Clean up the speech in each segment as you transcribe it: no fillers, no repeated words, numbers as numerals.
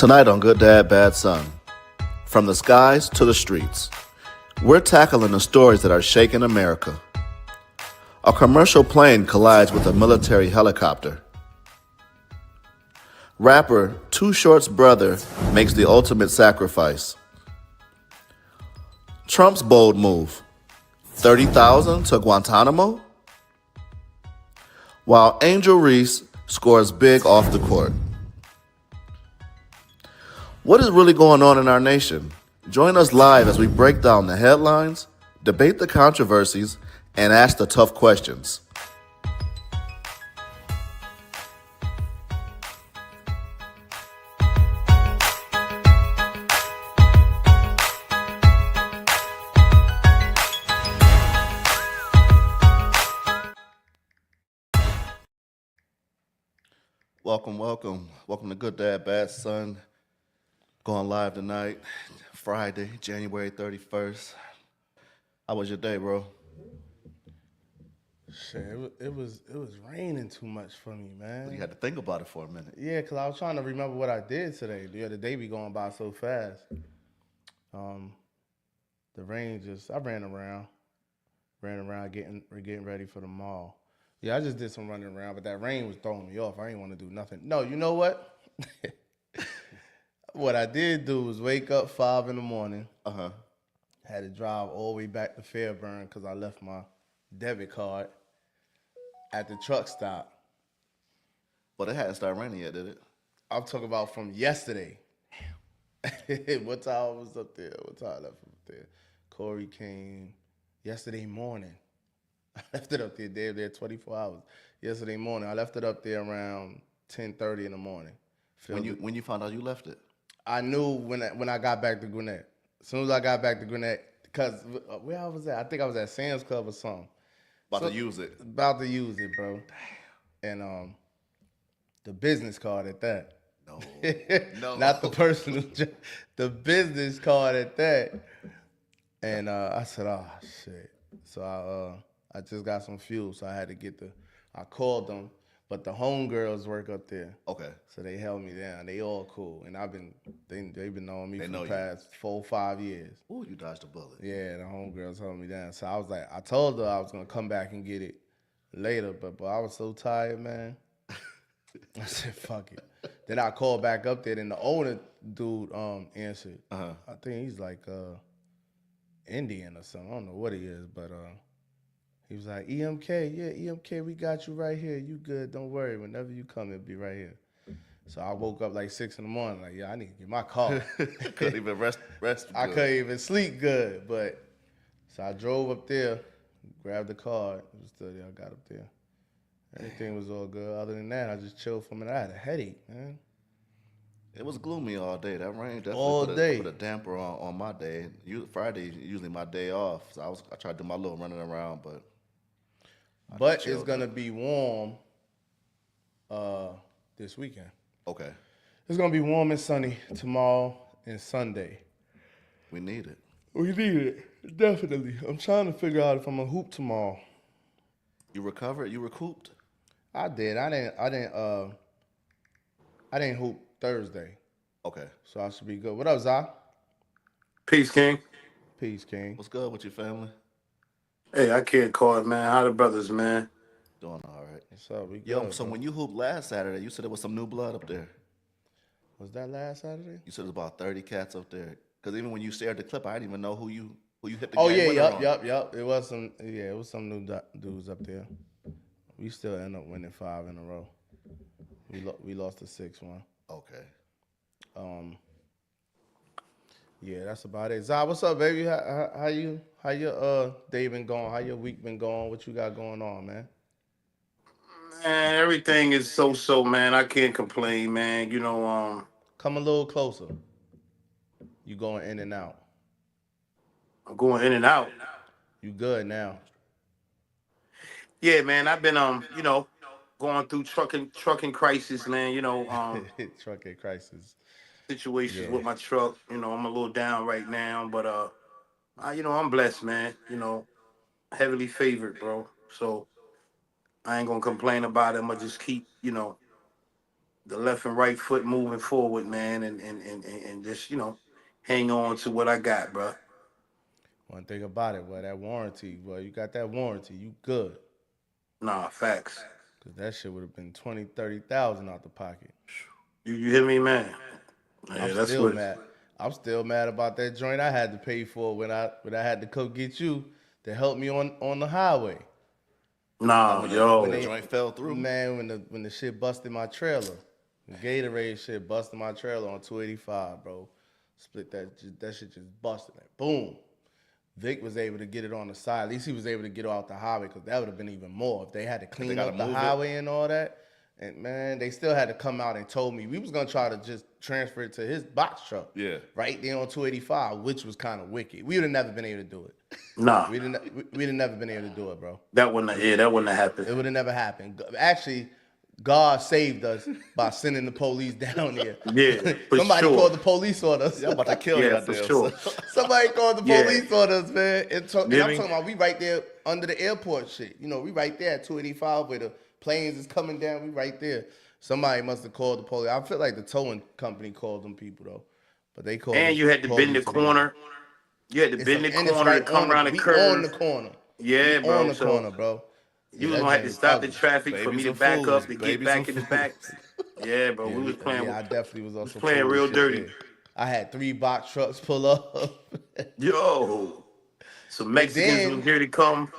Tonight on Good Dad, Bad Son, from the skies to the streets, we're tackling the stories that are shaking America. A commercial plane collides with a military helicopter. Rapper Too Short's brother makes the ultimate sacrifice. Trump's bold move, 30,000 to Guantanamo? While Angel Reese scores big off the court. What is really going on in our nation? Join us live as we break down the headlines, debate the controversies, and ask the tough questions. Welcome to Good Dad, Bad Son. Going live tonight, Friday, January 31st. How was your day, bro? Shit, it was raining too much for me, man. You had to think about it for a minute. Yeah, because I was trying to remember what I did today. The day be going by so fast. The rain I ran around getting ready for the mall. Yeah, I just did some running around, but that rain was throwing me off. I didn't want to do nothing. No, you know what? What I did do was wake up 5 in the morning. Had to drive all the way back to Fairburn because I left my debit card at the truck stop. But it hadn't started raining yet, did it? I'm talking about from yesterday. What time I was up there? What time I left up there? Corey came yesterday morning. I left it up there. They were there 24 hours. Yesterday morning. I left it up there around 10:30 in the morning. When you found out you left it? I knew when I got back to Gwinnett. As soon as I got back to Gwinnett, because where I was at, I think I was at Sam's Club or something. About to use it, bro. And the business card at that. No. Not the personal, the business card at that. And I said, oh, shit. So I just got some fuel, so I had to I called them. But the homegirls work up there. Okay. So they held me down. They all cool. And they've been knowing me for the past 4 or 5 years. Ooh, you dodged a bullet. Yeah, the homegirls held me down. So I was like, I told her I was going to come back and get it later. But I was so tired, man. I said, fuck it. Then I called back up there. Then the older dude answered. I think he's like Indian or something. I don't know what he is, but... He was like, EMK, we got you right here. You good, don't worry. Whenever you come, it'll be right here. So I woke up like 6 in the morning, like, I need to get my car. Couldn't even rest I couldn't even sleep good. But so I drove up there, grabbed the car. It was still there. I got up there. Everything was all good. Other than that, I just chilled for a minute. I had a headache, man. It was gloomy all day. That rain definitely put a damper on my day. Friday is usually my day off. So I tried to do my little running around, but it's going to be warm this weekend. Okay. It's going to be warm and sunny tomorrow and Sunday. We need it. We need it, definitely. I'm trying to figure out if I'm going to hoop tomorrow. You recovered? You recouped? I did. I didn't hoop Thursday. Okay. So I should be good. What up, Zah? Peace, King. Peace, King. What's good with your family? Hey, I can't call it, man. How the brothers, man? Doing all right. What's up? We good, Yo, so when you hooped last Saturday, you said there was some new blood up there. Was that last Saturday? You said it was about 30 cats up there. Because even when you shared the clip, I didn't even know who you hit the game. Oh yeah, yup. It was some new dudes up there. We still end up winning 5 in a row. We lost the 6th one. Okay. Yeah, that's about it. Zah, what's up, baby? How your day been going? How your week been going? What you got going on, man? Man, everything is so, man. I can't complain, man. You know, Come a little closer. You going in and out. I'm going in and out. You good now? Yeah, man. I've been going through trucking crisis, man. Trucking crisis. Situations with my truck. I'm a little down right now, but I'm blessed, man. Heavily favored, bro. So I ain't gonna complain about it. I'm gonna just keep, the left and right foot moving forward, man, and just hang on to what I got, bro. One thing about it, boy, that warranty, boy, you got that warranty, you good. Nah, facts. Cause that shit would have been 20, 30,000 out the pocket. You hear me, man? I'm Yeah, that's still what. mad. I'm still mad about that joint I had to pay for when I had to come get you to help me on the highway. Nah, When the yo, joint fell through. Man, when the shit busted my trailer, the Gatorade shit busted my trailer on 285, bro. Split that shit just busted. Like, boom. Vic was able to get it on the side. At least he was able to get it off the highway because that would have been even more if they had to clean up the highway and all that. And man, they still had to come out and told me we was gonna try to just transfer it to his box truck. Yeah. Right there on 285, which was kind of wicked. We would have never been able to do it. nah, We'd have never been able to do it, bro. that wouldn't have happened. It would have never happened. Actually, God saved us by sending the police down there. Yeah, for Somebody sure. called the police on us. Yeah, I'm about to kill Yeah, you for there. sure. Somebody called the Yeah. police on us, man. And I'm Really? talking about we right there under the airport shit. You know, we right there at 285 where the planes is coming down. We right there. Somebody must have called the police. I feel like the towing company called them people though, but they called. And you had to bend the corner. You had to bend the corner to come around the curve. On the corner. Yeah, bro. On the corner, bro. You was gonna have to stop the traffic for me to back up to get Babies back and in the back. Yeah, bro. We was playing. Yeah, I definitely was also playing real dirty. I had 3 box trucks pull up. Yo, some Mexicans then- was here to come.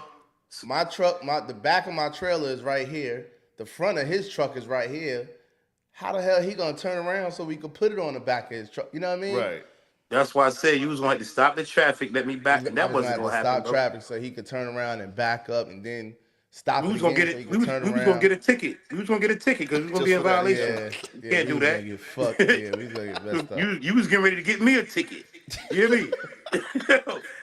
My truck, the back of my trailer is right here. The front of his truck is right here. How the hell he gonna turn around so we could put it on the back of his truck? You know what I mean? Right. That's why I said you was gonna have to stop the traffic, let me back, and I that was wasn't gonna gonna have to happen. stop bro. traffic so he could turn around and back up and then stop We it was gonna again get so he it. could We turn was around. gonna get a ticket. We was gonna get a ticket because we was gonna be in for that, violation. Yeah, You can't do we was that. gonna get fucked. Yeah, we was gonna get messed up. You was getting ready to get me a ticket. You hear me?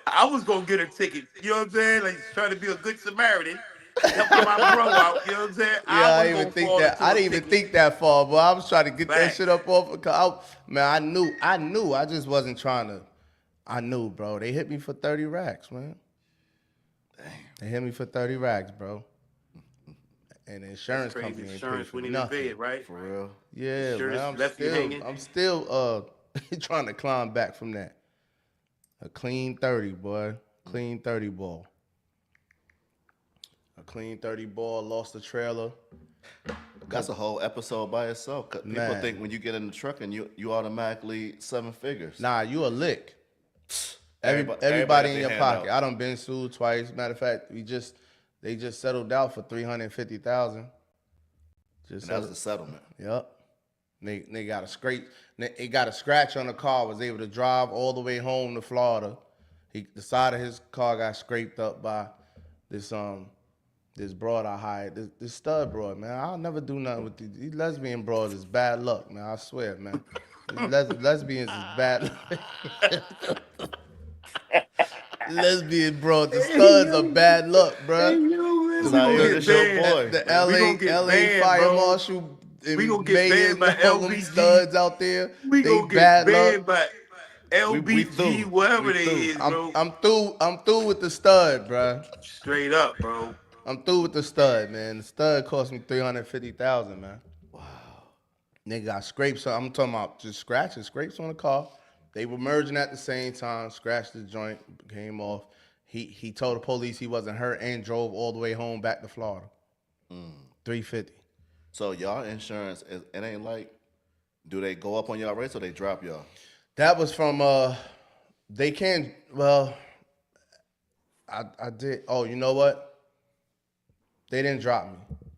I was gonna get a ticket. You know what I'm saying? Like trying to be a good Samaritan, helping my bro out. You know what I'm saying? Yeah, I didn't even think that. I didn't even think that far, but I was trying to get that Facts. shit up off. Man, I knew. I just wasn't trying to. I knew, bro. They hit me for 30 racks, man. Damn. They hit me for 30 racks, bro. And the insurance company ain't Insurance paid for wouldn't even nothing. pay it, right? For real. Yeah, Insurance man. left you hanging. I'm still trying to climb back from that. A clean 30, boy. Clean 30 ball. A clean 30 ball, lost the trailer. That's a whole episode by itself. 'Cause people Man. think when you get in the truck and you automatically 7 figures. Nah, you a lick. Everybody Everybody in got your their hand pocket. out. I done been sued twice. Matter of fact, they just settled out for $350,000. And that was the settlement. Yep. They got a scrape. They got a scratch on the car. Was able to drive all the way home to Florida. The side of his car got scraped up by this broad I hired. This stud broad, man. I'll never do nothing with these lesbian broads. Is bad luck, man. I swear, man. Lesbians is bad luck. Lesbian broad. The studs are bad luck, bro. It's out here, this your boy. The We gonna get LA banned, fire bro. marshal. We gonna get Mayor, banned by all them LBG. studs out there. We they gonna get bad banned luck. by LBG, through. whatever We they through. is, bro. I'm through with the stud, bro. Straight up, bro. I'm through with the stud, man. The stud cost me $350,000, man. Wow. Nigga got scrapes. I'm talking about just scratches, scrapes on the car. They were merging at the same time. Scratched the joint, came off. He told the police he wasn't hurt and drove all the way home back to Florida. $350. So y'all insurance, it ain't like, do they go up on y'all rates or they drop y'all? That was from they can't. Well, I did. Oh, you know what? They didn't drop me.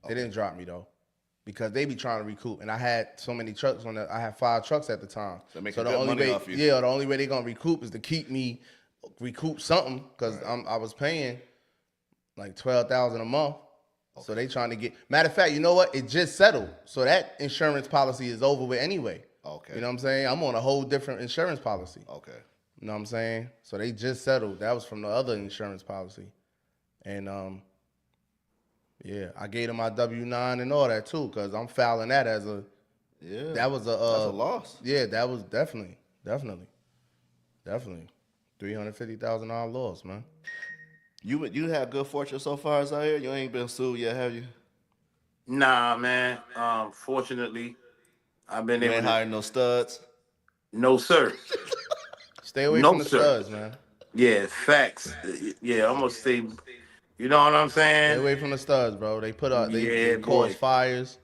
They didn't drop me though, because they be trying to recoup. And I had so many trucks on that. I had 5 trucks at the time. They make so good the only money way, off you. yeah, the only way they gonna recoup is to keep me recoup something, because I was paying like $12,000 a month. Okay. So they trying to get. Matter of fact, you know what? It just settled. So that insurance policy is over with anyway. Okay. You know what I'm saying? I'm on a whole different insurance policy. Okay. You know what I'm saying? So they just settled. That was from the other insurance policy. And yeah, I gave them my W-9 and all that too, because I'm filing that as a. Yeah. That was that's a loss. Yeah, that was definitely $350,000 loss, man. You had good fortune so far as I hear. You ain't been sued yet, have you? Nah, man. Fortunately, I've been You able ain't to. hiring no studs. No, sir. Stay away No, from the sir. studs, man. Yeah, facts. Yeah, I'm gonna say. You know what I'm Stay saying? away from the studs, bro. They put out they Yeah, cause boy. fires.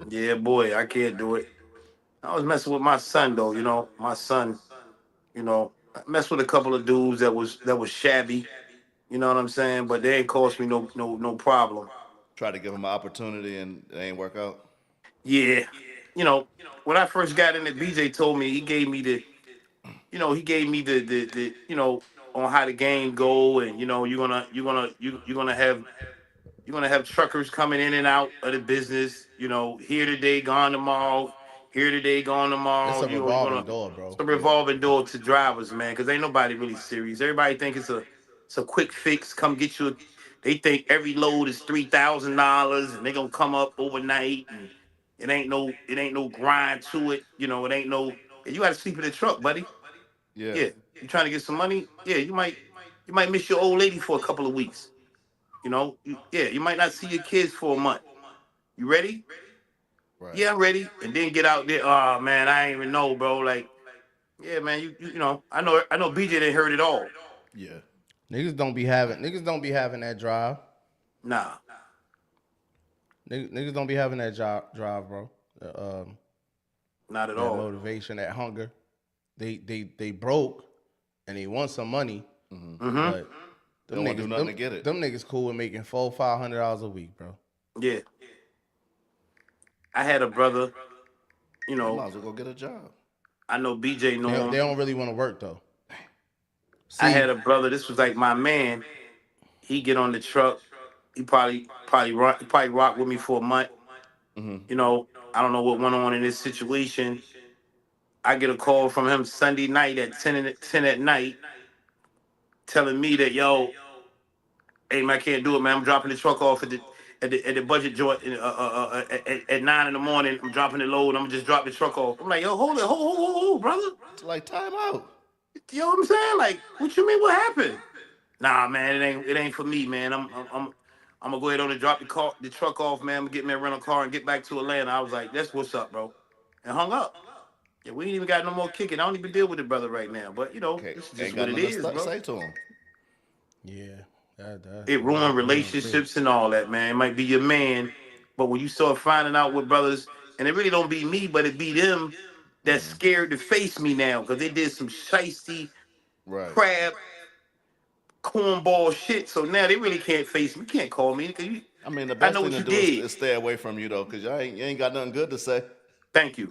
Yeah, boy. I can't do it. I was messing with my son though. You know, my son. You know, I messed with a couple of dudes that was shabby. You know what I'm saying? But they ain't cost me no problem. Try to give him an opportunity and it ain't work out. Yeah. You know, when I first got in it, BJ told me he gave me the he gave me the on how the game go, and you're gonna have truckers coming in and out of the business. Here today, gone tomorrow. Here today, gone It's tomorrow. a You're gonna revolving door, bro. it's a Yeah. revolving door to drivers, man, because ain't nobody really serious. Everybody think it's a quick fix. Come get you. They think every load is $3,000, and they gonna come up overnight, and it ain't no grind to it. It ain't no. You got to sleep in the truck, buddy. Yeah. Yeah, you trying to get some money? Yeah, you might miss your old lady for a couple of weeks. You might not see your kids for a month. You ready? Right. Yeah, I'm ready. And then get out there. Oh man, I ain't even know, bro. Like, yeah, man, I know BJ didn't heard it all. Yeah. Niggas don't be having that drive. Nah, Niggas don't be having that drive, bro. not at That all. motivation, that hunger. They broke and they want some money, Mm-hmm. but They them don't want to do niggas nothing them, to get it. them niggas cool with making $400-500 a week, bro. Yeah. I had a brother, you They know, might as well go get a job. I know BJ They know they him. don't really want to work though. I See, had a brother, this was like my man. He get on the truck. He probably rock with me for a month. I don't know what went on in this situation. I get a call from him Sunday night at 10 at night telling me that, yo, hey, man, I can't do it, man. I'm dropping the truck off at the budget joint at 9 in the morning. I'm dropping the load. I'm just drop the truck off. I'm like, yo, hold it, hold, brother. It's like time out. You know what I'm saying? Like, what you mean? What happened? Nah, man, it ain't for me, man. I'm gonna go ahead on and drop the truck off, man. I'm gonna get me a rental car and get back to Atlanta. I was like, that's what's up, bro, and hung up. Yeah, we ain't even got no more kicking. I don't even deal with the brother right now, but Okay. this is just Ain't what got it nothing is, to bro. say to him. yeah, It ruined ruined too. relationships and all that, man. It might be your man, but when you start finding out with brothers, and it really don't be me, but it be them that's scared to face me now because they did some shiesty Right. crab cornball shit. So now they really can't face me. Can't call me because I mean, the I best know thing what to you do is, did. is stay away from you though, cause you ain't got nothing good to say. Thank you.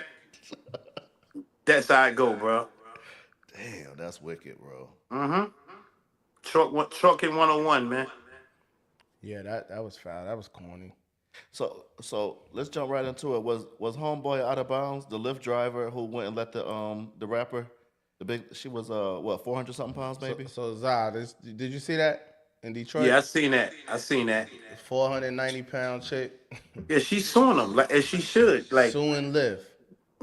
That's how I go, bro. Damn, that's wicked, bro. Mm-hmm. Trucking 101, man. Yeah, that was foul. That was corny. So let's jump right into it. Was homeboy out of bounds? The Lyft driver who went and let the rapper, the big she was what 400 something pounds So maybe. so Zah, did you see that in Yeah, Detroit? I seen that. I seen that. 490-pound chick Yeah, she's suing him like as she should. Like, suing Lyft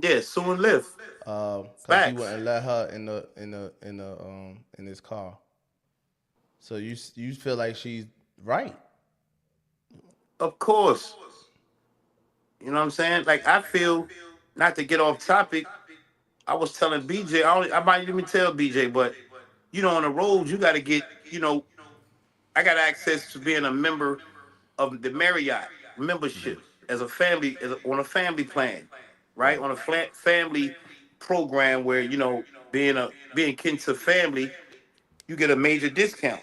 yeah, suing Lyft. because he Facts. wouldn't let her in his car. So you feel like she's right? Of course. You know what I'm saying? Like, I feel, not to get off topic, I was telling BJ, I might even tell BJ, but on the road, you got to get, I got access to being a member of the Marriott membership as a family, on a family plan, right? Right. On a family program where, being kin to family, you get a major discount.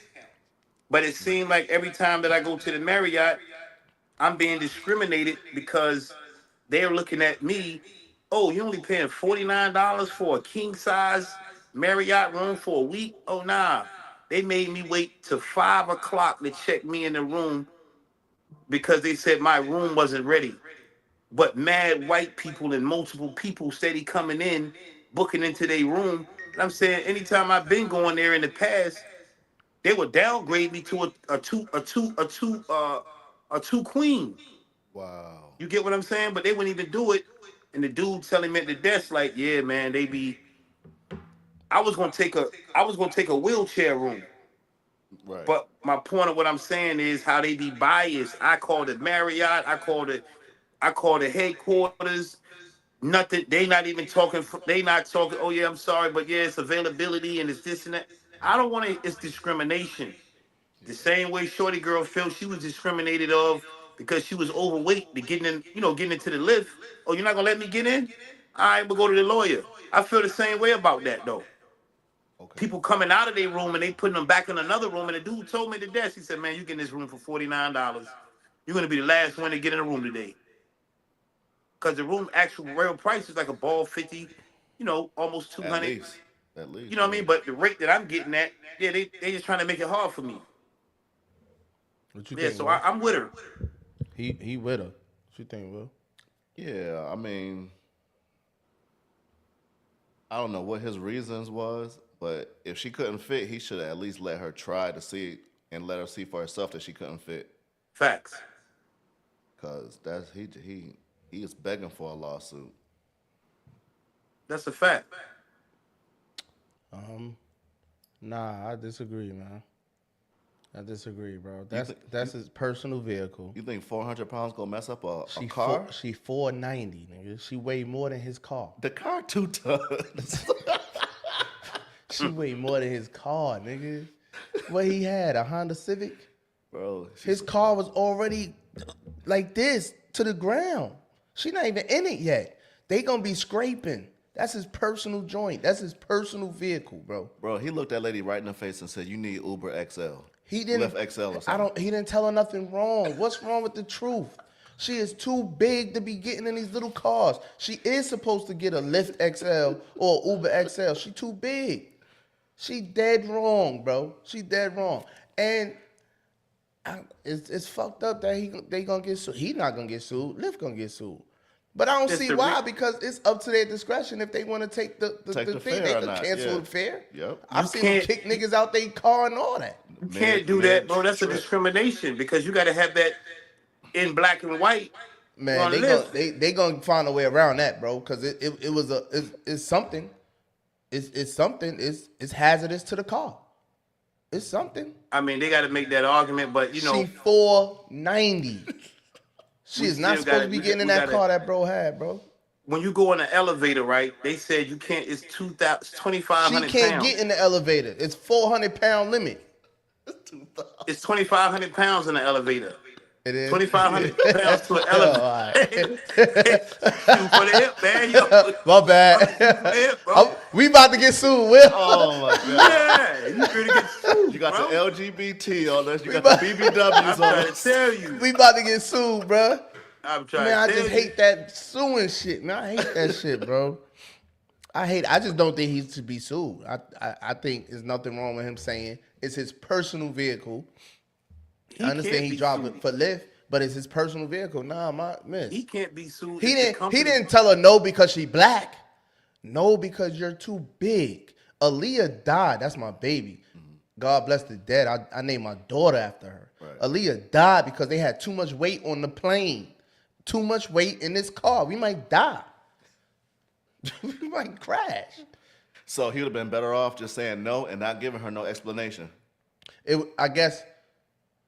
But it seemed like every time that I go to the Marriott, I'm being discriminated because they're looking at me. Oh, you only paying $49 for a king size Marriott room for a week? Oh, nah. They made me wait till 5 o'clock to check me in the room because they said my room wasn't ready. But mad white people and multiple people steady coming in, booking into their room. And I'm saying anytime I've been going there in the past, they would downgrade me to a two queen. Wow. You get what I'm saying? But they wouldn't even do it. And the dude telling me at the desk, like, yeah, man, they be. I was gonna take a wheelchair room. Right. But my point of what I'm saying is how they be biased. I called it Marriott. I called it headquarters. Nothing. They not even talking. They not talking. Oh yeah, I'm sorry, but yeah, it's availability and it's this and that. I don't want to. It's discrimination. The same way Shorty girl felt she was discriminated of because she was overweight to getting in, getting into the lift. Oh, you're not gonna let me get in? All right, we'll go to the lawyer. I feel the same way about that though. Okay. People coming out of their room and they putting them back in another room. And the dude told me to death. He said, "Man, you get in this room for $49. You're gonna be the last one to get in the room today." Because the room actual real price is like a ball 50, almost 200. At least. You know what I mean? But the rate that I'm getting at, yeah, they just trying to make it hard for me. What you Yeah, think? so I'm with her. He with her. What you think, Will? Yeah, I mean, I don't know what his reasons was, but if she couldn't fit, he should at least let her try to see and let her see for herself that she couldn't fit. Facts. Cause he is begging for a lawsuit. That's a fact. Nah, I disagree, man. I disagree, bro. That's his personal vehicle. You think 400 pounds gonna mess up a She car? She 490, nigga. She weighed more than his car. The car 2 tons. She weighed more than his car, nigga. What he had, a Honda Civic? Bro, His car was already like this to the ground. She not even in it yet. They gonna be scraping. That's his personal joint. That's his personal vehicle, bro. Bro, he looked that lady right in the face and said, "You need Uber XL." He didn't. Lyft XL or something. He didn't tell her nothing wrong. What's wrong with the truth? She is too big to be getting in these little cars. She is supposed to get a Lyft XL or Uber XL. She too big. She dead wrong, bro. She dead wrong. And it's fucked up that they gonna get sued. He not gonna get sued. Lyft gonna get sued. But I don't see why, because it's up to their discretion if they want to take the thing. They can cancel the fare. Yep. I've seen them kick niggas out their car and all that. You can't do that, bro. That's a discrimination because you got to have that in black and white. Man, they gonna find a way around that, bro. Because it's something. It's something. It's hazardous to the car. It's something. I mean, they got to make that argument, but She 490. She is not supposed to be getting in that car that bro had, bro. When you go in the elevator, right? They said you can't. It's 2,500 pounds. She can't get in the elevator. It's 400-pound limit. It's 2,500 pounds in the elevator. It is 2,500 pounds to an elevator. For the hip, man. Yo. My bad. Hip, bro. We about to get sued, Will. Oh my god. Yeah, you ready to get sued, You got bro. the LGBT on this. You got the BBWs on trying this. to tell you. We about to get sued, bro. I'm trying Man, I to tell just you. hate that suing shit, man. I hate that shit, bro. I just don't think he should be sued. I think there's nothing wrong with him saying it's his personal vehicle. I understand he dropped it for Lyft, but it's his personal vehicle. Nah, my miss. He can't be sued. He didn't tell her no because she black. No, because you're too big. Aaliyah died. That's my baby. God bless the dead. I named my daughter after her. Right. Aaliyah died because they had too much weight on the plane. Too much weight in this car. We might die. We might crash. So he would have been better off just saying no and not giving her no explanation. I guess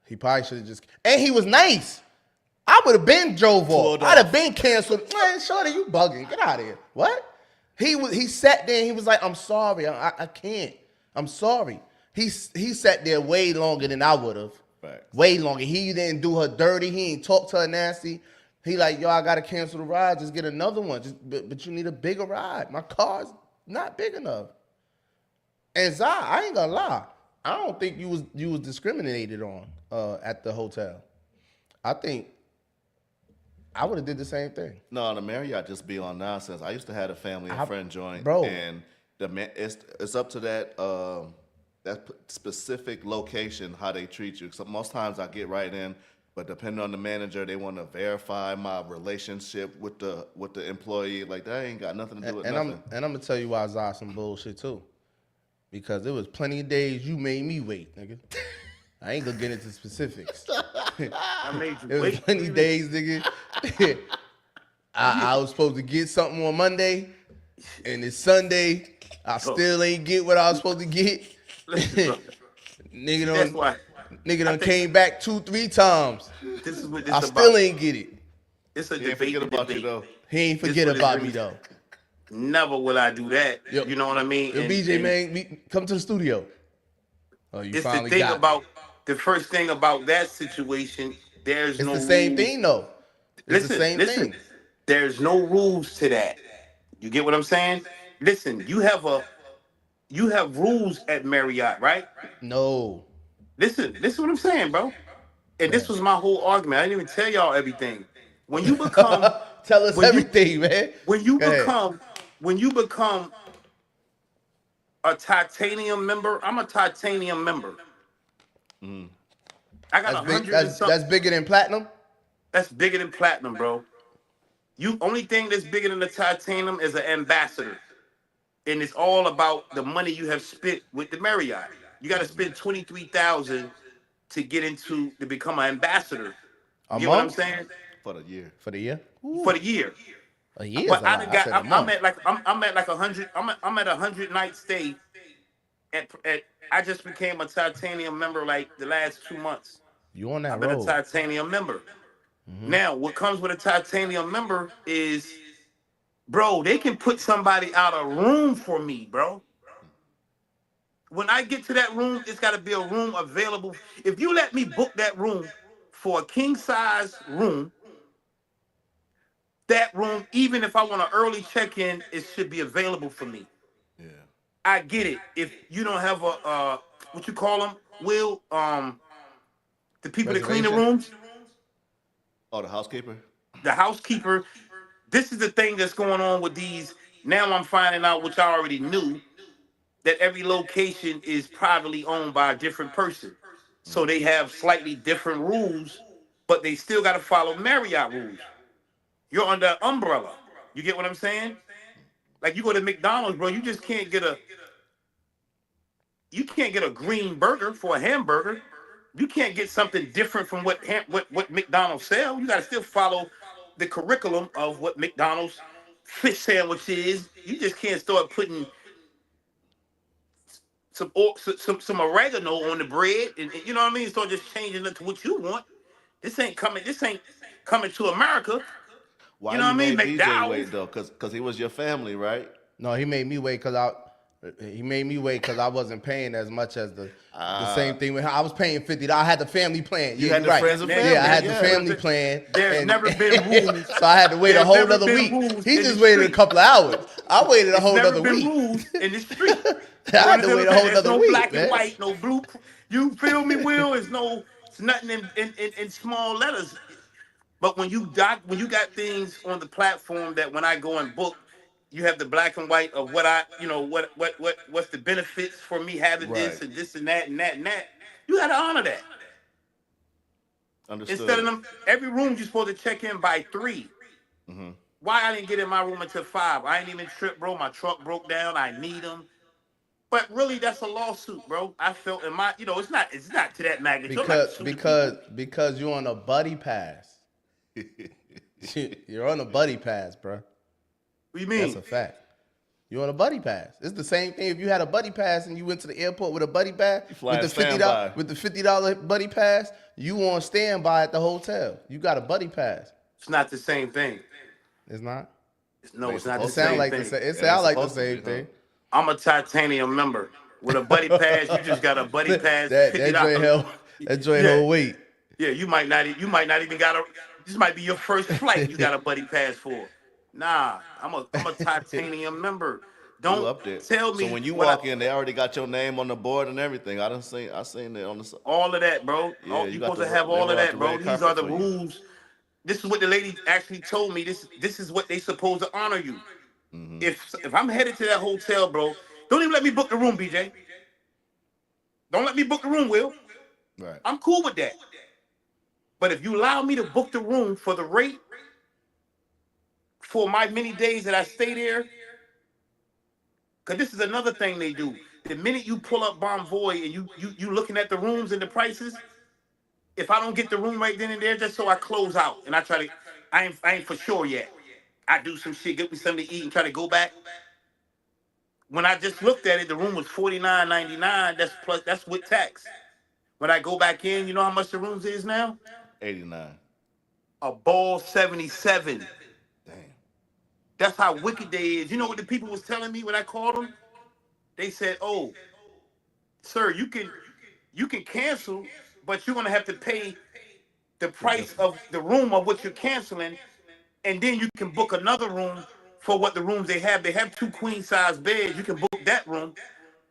he probably should have just. And he was nice. I would have been drove off. I'd have been canceled. Man, shorty, you bugging. Get out of here. What? He sat there and he was like, I'm sorry. I can't. I'm sorry. He sat there way longer than I would have. Facts. Way longer. He didn't do her dirty. He ain't talk to her nasty. He like, yo, I gotta cancel the ride. Just get another one. But you need a bigger ride. My car's not big enough. And Zah, I ain't gonna lie. I don't think you was discriminated on at the hotel. I think I would have did the same thing. No, the Marriott just be on nonsense. I used to have a family and friend joint, bro. And it's up to that specific location how they treat you. So most times I get right in, but depending on the manager, they want to verify my relationship with the employee. Like that ain't got nothing to do with nothing. I'm gonna tell you why Zah some bullshit too. Because there was plenty of days you made me wait, nigga. I ain't gonna get into specifics. I made you There was wait. plenty of days, nigga. I was supposed to get something on Monday, and it's Sunday. I still ain't get what I was supposed to get. That's why. Nigga done came back 2-3 times. This is what I this still about. ain't get it. It's a He ain't debate forget to about you debate. though. He ain't This forget what it about really- me though. Never will I do that. Yo, You know what I mean? Yo, And- BJ, and man, come to the studio. Oh, you it's the finally thing got about me. the first thing about that situation. There's It's no the same rules. thing though. It's the same Listen. thing. There's no rules to that. You get what I'm saying? Listen, you have rules at Marriott, right? No. Listen what I'm saying, bro. And this Man. was my whole argument. I didn't even tell y'all everything. When you become Tell us when you everything, man. when you Go ahead. become a titanium member, I'm a titanium member. I got That's big. 100 and something. That's bigger than platinum. That's bigger than platinum, bro. You only thing that's bigger than the titanium is an ambassador. And it's all about the money you have spent with the Marriott. You got to spend 23,000 to get to become an ambassador. You get what I'm saying? For the year. For the year? Ooh. For the year. A year's But a lot. I said a month. I'm at like 100. I'm at 100 night stay. At I just became a titanium member like the last 2 months. You on that I've been road? a titanium member. Now, what comes with a titanium member is, bro, they can put somebody out a room for me, bro. When I get to that room, it's got to be a room available. If you let me book that room for a king size room, that room, even if I want an early check-in, it should be available for me. Yeah. I get it. If you don't have a what you call them, Will, the people that clean the Reservation? rooms, Oh, the housekeeper? the housekeeper. This is the thing that's going on with these. Now I'm finding out, which I already knew, that every location is privately owned by a different person. So they have slightly different rules, but they still got to follow Marriott rules. You're under an umbrella. You get what I'm saying? Like you go to McDonald's, bro, you just can't get a green burger for a hamburger. You can't get something different from what McDonald's sell. You got to still follow the curriculum of what McDonald's fish sandwich is. You just can't start putting some oregano on the bread, and you know what I mean. Start just changing it to what you want. This ain't coming to America. Why You know what I mean? made BJ McDowell's. wait though? Cause he was your family, right? No, he made me wait because I wasn't paying as much as the same thing. I was paying $50. I had the family plan. You Yeah, had you're the right. friends and Yeah, family. I had the Yeah. family plan. There's never been rules. So I had to wait a There's whole never other been week. rules He in just the waited a street. couple of hours. I waited a whole Never other been week. rules in the street. I had to wait a whole There's other no week, black man. and white, no blue. You feel me, Will? It's nothing in small letters. But when you got things on the platform that when I go and book, you have the black and white of what's the benefits for me having this Right. and this and that and that and that. You got to honor that. Understood. Instead of them, every room you're supposed to check in by 3. Why I didn't get in my room until 5? I ain't even tripped, bro. My truck broke down. I need them. But really, that's a lawsuit, bro. I felt in my, it's not to that magnitude. Because you're on a buddy pass. You're on a buddy pass, bro. What do you mean? That's a fact. You're on a buddy pass. It's the same thing if you had a buddy pass and you went to the airport with a buddy pass flying with the standby. $50 buddy pass. You on standby at the hotel. You got a buddy pass. It's not the same thing. It's not. No, it's not the It sound same like thing. it sound like the same be, thing. I'm a titanium member. With a buddy pass, you just got a buddy pass. That $50. joint hell weight. Yeah, you might not even got this might be your first flight you got a buddy pass for. Nah, I'm a titanium member. You Don't up there. tell me. So when you walk in, they already got your name on the board and everything. I seen it on the. All of that, bro. Yeah, You're you got supposed to the- have they all of roll out that, the bro. red These are the carpet for you. rules. This is what the lady actually told me. This is what they supposed to honor you. If I'm headed to that hotel, bro, don't even let me book the room, BJ. Don't let me book the room, Will. Right. I'm cool with that. But if you allow me to book the room for the rate for my many days that I stay there, because this is another thing they do. The minute you pull up Bonvoy and you looking at the rooms and the prices, if I don't get the room right then and there, just so I close out and I ain't for sure yet. I do some shit, get me something to eat and try to go back. When I just looked at it, the room was $49.99. That's with tax. When I go back in, you know how much the rooms is now? 89. a ball 77. Damn. That's how wicked they is. You know what the people was telling me when I called them? They said, "Oh, sir, you can cancel, but you're gonna have to pay the price of the room of what you're canceling, and then you can book another room for what the rooms they have. They have 2 queen size beds. You can book that room.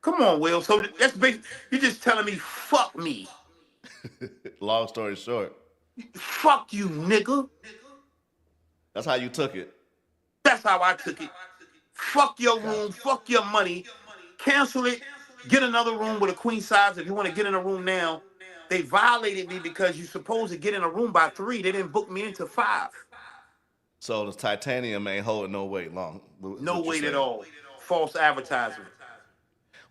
Come on, Will. So that's basically you're just telling me, fuck me, Long story short, fuck you, nigga. that's how you took it. That's how I took it. Fuck your room. Gotcha. Fuck your money. Cancel it. Get another room with a queen size. If you want to get in a room now, they violated me because you're supposed to get in a room by 3. They didn't book me into 5. So the titanium ain't holding no weight long. Is No what you weight at saying? all. False advertising.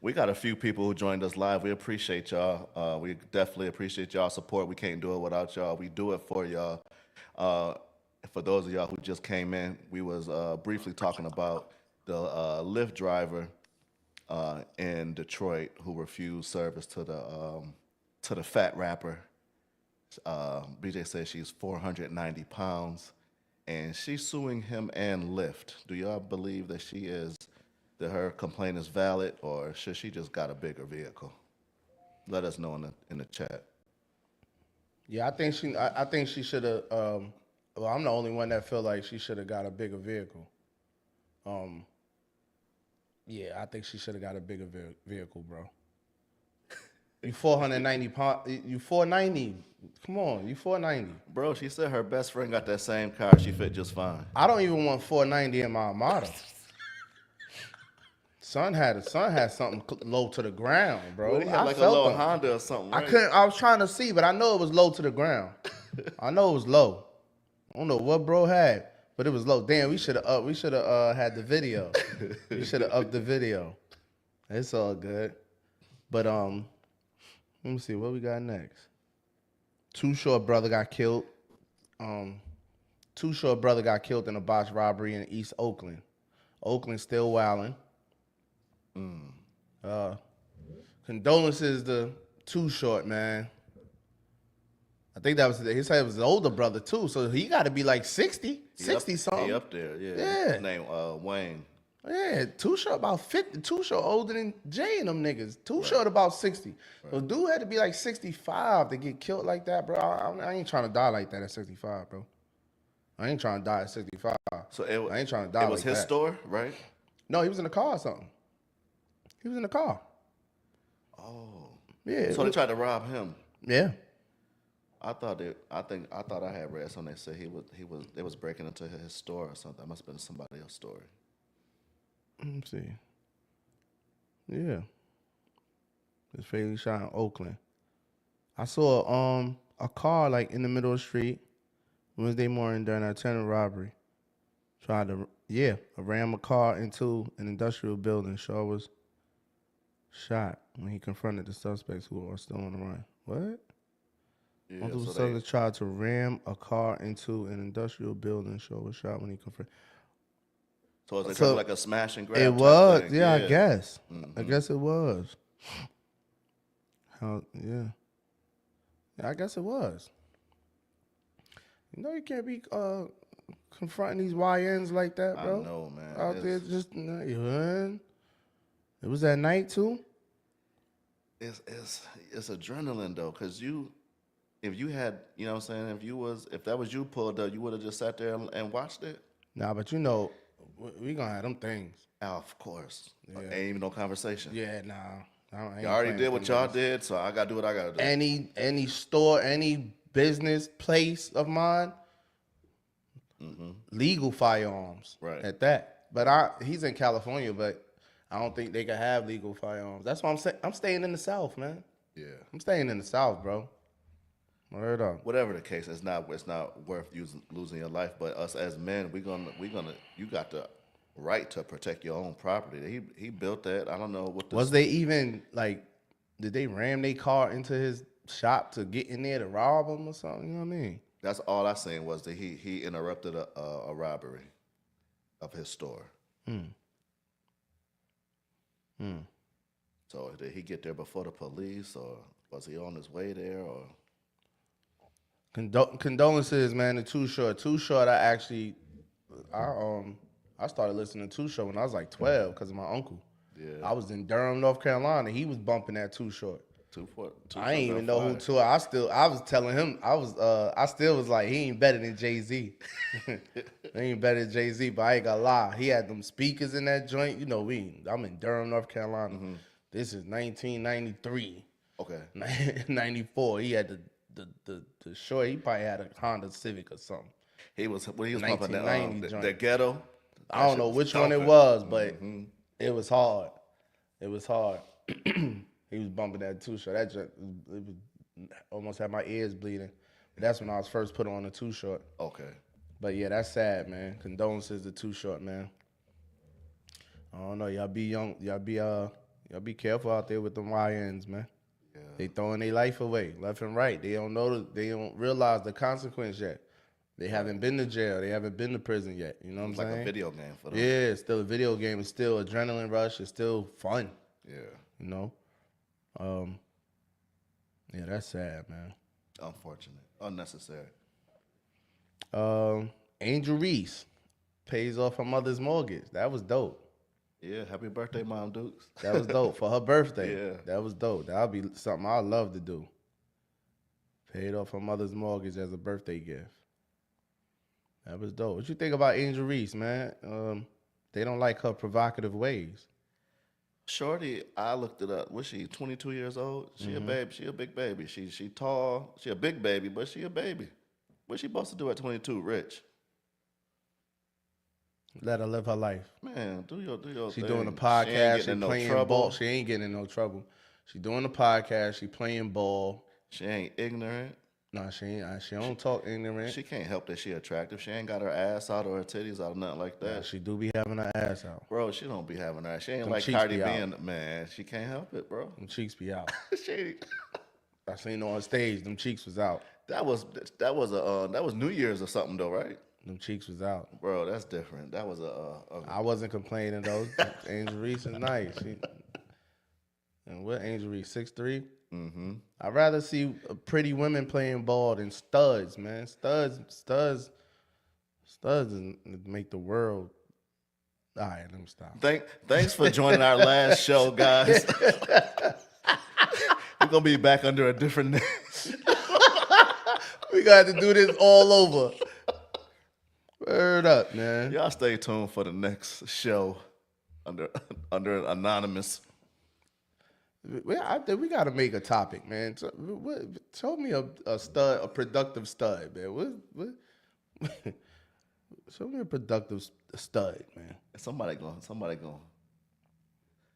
We got a few people who joined us live. We appreciate y'all. We definitely appreciate y'all support. We can't do it without y'all. We do it for y'all. For those of y'all who just came in, we was briefly talking about the Lyft driver in Detroit who refused service to the fat rapper. BJ says she's 490 pounds, and she's suing him and Lyft. Do y'all believe that that her complaint is valid, or should she just got a bigger vehicle? Let us know in the chat. Yeah, I think she should have. Well, I'm the only one that feel like she should have got a bigger vehicle. Yeah, I think she should have got a bigger vehicle, bro. You 490 pounds. You 490. Come on, you 490. Bro, she said her best friend got that same car. She fit just fine. I don't even want 490 in my Armada. Son had something low to the ground, bro. Well, he had I like a felt little them. Honda or something, I right? couldn't. I was trying to see, but I know it was low to the ground. I know it was low. I don't know what bro had, but it was low. Damn, we should have. We should have had the video. We should have upped the video. It's all good. But let me see what we got next. Too Short brother got killed. Too Short brother got killed in a botched robbery in East Oakland. Oakland still wilding. Condolences to Too Short, man. I think that was he said it was the older brother too, so he got to be like 60 something. He up there, yeah. Yeah. His name Wayne. Yeah, Too Short about 50. Too Short older than Jay and them niggas. Too Short about 60. So dude had to be like 65 to get killed like that, bro. I ain't trying to die like that at 65, bro. I ain't trying to die at 65. So I ain't trying to die it was like his that. store, right? No, he was in the car or something. He was in the car. Oh. Yeah. So they tried to rob him. Yeah. I thought I had read something that said they was breaking into his store or something. That must have been somebody else's story. Let me see. Yeah. It's fatally shot in Oakland. I saw a car like in the middle of the street Wednesday morning during an attempted robbery. Tried to ram a car into an industrial building. Shaw was shot when he confronted the suspects who are still on the run. What? Yeah, Multiple so suspects tried to ram a car into an industrial building. Shaw was shot when he confronted. So is it kind of like a smash and grab? It type was, thing? yeah, I guess. Mm-hmm. I guess it was. Yeah, I guess it was. You know, you can't be confronting these YNs like that, bro. I know, man. Out there, just it was at night too. It's adrenaline though, cause if you had, you know what I'm saying, if that was you pulled up, you would have just sat there and watched it. Nah, but you know, we gonna have them things. Oh, of course. Yeah. Ain't even no conversation. Yeah, nah. You already did what y'all did, so I gotta do what I gotta do. Any store, any business place of mine, legal firearms. Right. At that. But he's in California, but I don't think they can have legal firearms. That's why I'm saying I'm staying in the South, man. Yeah. I'm staying in the South, bro. Word up. Whatever the case, it's not worth losing your life. But us as men, you got the right to protect your own property. He built that. I don't know what Was they even like? Did they ram their car into his shop to get in there to rob him or something? You know what I mean? That's all I seen was that he interrupted a robbery of his store. So did he get there before the police, or was he on his way there, or? Condolences, man. The Too Short. Too Short. I started listening to Too Short when I was like 12 because of my uncle. Yeah. I was in Durham, North Carolina. He was bumping that Too Short. Two I ain't even know who Too. I was telling him I still was like, he ain't better than Jay-Z. He ain't better than Jay-Z, but I ain't gonna lie. He had them speakers in that joint. You know, I'm in Durham, North Carolina. Mm-hmm. This is 1993. Okay. 94. He had the short. He probably had a Honda Civic or something. He was bumping the ghetto. I don't know which one it was, but it was hard. It was hard. He was bumping that Too Short. That just, it was, almost had my ears bleeding. But that's when I was first put on the Too Short. Okay. But yeah, that's sad, man. Condolences to Too Short, man. I don't know. Y'all be young. Y'all be careful out there with them YNs, man. Yeah. They throwing their life away left and right. They don't realize the consequence yet. They haven't been to jail. They haven't been to prison yet. You know what I'm saying? Like a video game for them. Yeah, it's still a video game. It's still adrenaline rush. It's still fun. Yeah. You know? Yeah, that's sad, man. Unfortunate. Unnecessary. Angel Reese pays off her mother's mortgage. That was dope. Yeah, happy birthday, Mom Dukes. That was dope for her birthday. Yeah. That was dope. That'll be something I'd love to do. Paid off her mother's mortgage as a birthday gift. That was dope. What you think about Angel Reese, man? They don't like her provocative ways. Shorty, I looked it up. Was she 22 years old? She a baby. She a big baby. She tall. She a big baby, but she a baby. What she supposed to do at 22? Rich. Let her live her life. Man, do your She thing. doing the podcast. She playing trouble. ball. She ain't getting in no trouble. She doing the podcast. She playing ball. She ain't ignorant. No, she ain't. She don't talk ignorant. She can't help that she attractive. She ain't got her ass out or her titties out or nothing like that. Yeah, she do be having her ass out. Bro, she don't be having that. She ain't Them like cheeks Cardi be B out. and man. She can't help it, bro. Them cheeks be out. She, I seen her on stage. Them cheeks was out. that was New Year's or something though, right? Them cheeks was out. Bro, that's different. That was I wasn't complaining though. Angel Reese is nice. And what Angel Reese? 6'3"? Mm-hmm. I'd rather see pretty women playing ball than studs, man. Studs make the world. All right, let me stop. Thanks for joining our last show, guys. We're gonna be back under a different name. We got to do this all over. Word up, man. Y'all stay tuned for the next show under anonymous. I think we got to make a topic, man. Show me a stud, a productive stud, man. Show me a productive stud, man. Somebody going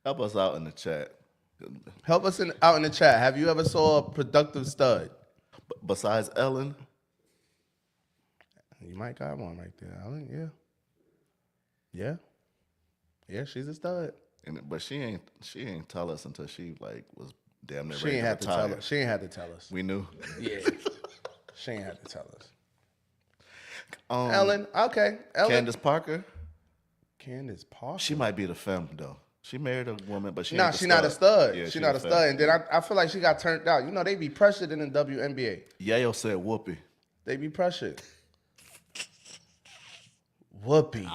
help us out in the chat. Help us out in the chat. Have you ever saw a productive stud? Besides Ellen? You might got one right there, Ellen. Yeah. Yeah, she's a stud. But she ain't tell us until she like was damn near She ready ain't to had to retire. tell us. She ain't had to tell us. We knew. Yeah. She ain't had to tell us. Ellen, okay. Candace Parker. Candace Parker. She might be the femme though. She married a woman, but she's not a stud. Yeah, she's not a stud. And then I feel like she got turned out. You know, they be pressured in the WNBA. Yayo said Whoopi. They be pressured. Whoopi.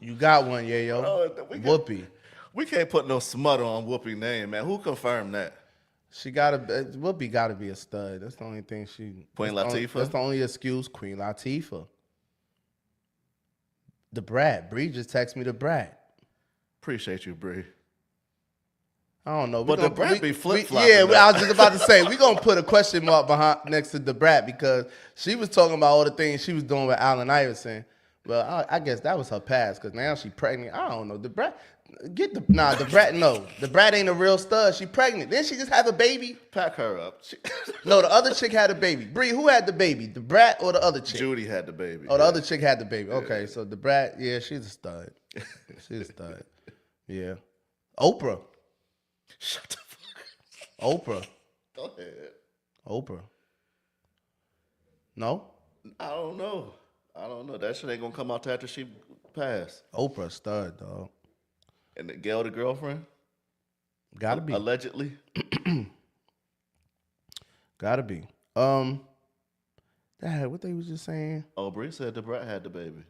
You got one, Yayo. Whoopi. We can't put no smut on Whoopi name, man. Who confirmed that? Whoopi gotta be a stud. That's the only thing Queen Latifah? That's the only excuse. Queen Latifah. The Brat. Bree just texted me the Brat. Appreciate you, Bree. I don't know. But the Brat be flip-flopping. Yeah, I was just about to say, we're going to put a question mark next to the Brat because she was talking about all the things she was doing with Allen Iverson. Well, I guess that was her past because now she's pregnant. I don't know. The Brat, the Brat, no. The Brat ain't a real stud. She pregnant. Didn't she just have a baby? Pack her up. No, the other chick had a baby. Bree, who had the baby? The Brat or the other chick? Judy had the baby. Oh, the other chick had the baby. Okay, so the Brat, yeah, she's a stud. She's a stud. Yeah. Oprah. Shut the fuck up. Oprah. Go ahead. Oprah. No? I don't know. That shit ain't gonna come out till after she passed. Oprah stud, dog. And the Gail, the girlfriend? Gotta be. Allegedly. Gotta be. Dad, what they was just saying? Oh, Bree said the brat had the baby.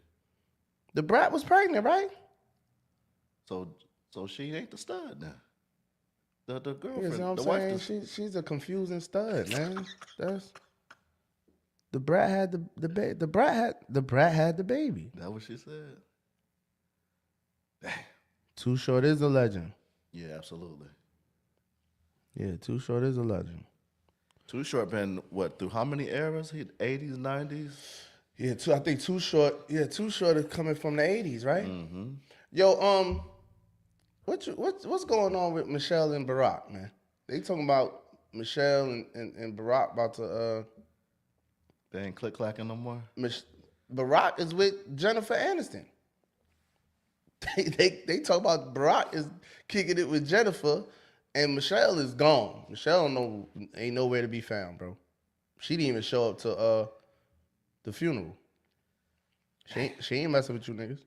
The brat was pregnant, right? So she ain't the stud now. The You girlfriend, know what the I'm wife. saying? She's a confusing stud, man. That's the brat had the baby. The brat had the baby. That what she said. Damn. Too Short is a legend. Yeah, absolutely. Yeah, Too Short is a legend. Too Short been what through how many eras? He 80s, 90s. Yeah, I think Too Short. Yeah, Too Short is coming from the 80s, right? Mm-hmm. Yo, what's going on with Michelle and Barack, man? They talking about Michelle and Barack about to They ain't click clacking no more. Barack is with Jennifer Aniston. They talk about Barack is kicking it with Jennifer, and Michelle is gone. Michelle ain't nowhere to be found, bro. She didn't even show up to the funeral. She ain't messing with you niggas.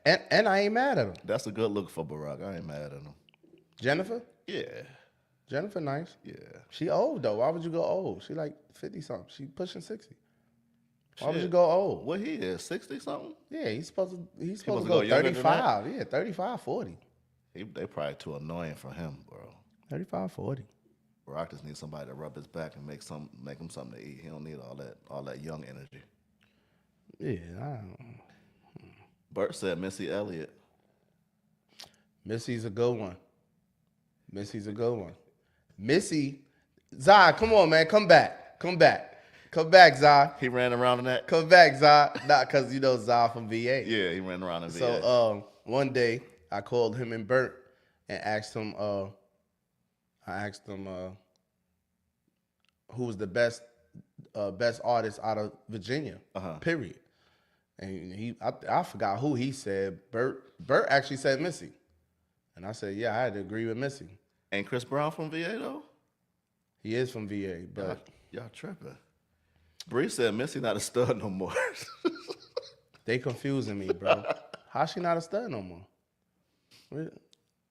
And I ain't mad at him. That's a good look for Barack. I ain't mad at him. Jennifer? Yeah. Jennifer nice. Yeah. She old though. Why would you go old? She like 50 something. She pushing 60. Why would Shit. you go old? What he is, 60 something? Yeah, he's supposed to supposed to go go younger than that? 35. Yeah, 35, 40. They probably too annoying for him, bro. 35, 40. Barack just needs somebody to rub his back and make him something to eat. He don't need all that young energy. Yeah, I don't. Bert said Missy Elliott. Missy's a good one. Missy's a good one. Missy, Zai, come on, man. Come back. Come back, Zai. He ran around in that. Come back, Zai. Not because you know Zai from VA. Yeah, he ran around in VA. So one day I called him and Bert and asked him who was the best artist out of Virginia. Period. And I forgot who he said. Bert actually said Missy. And I said, yeah, I had to agree with Missy. Ain't Chris Brown from VA though? He is from VA, but Y'all tripping. Bree said Missy not a stud no more. they confusing me, bro. How she not a stud no more?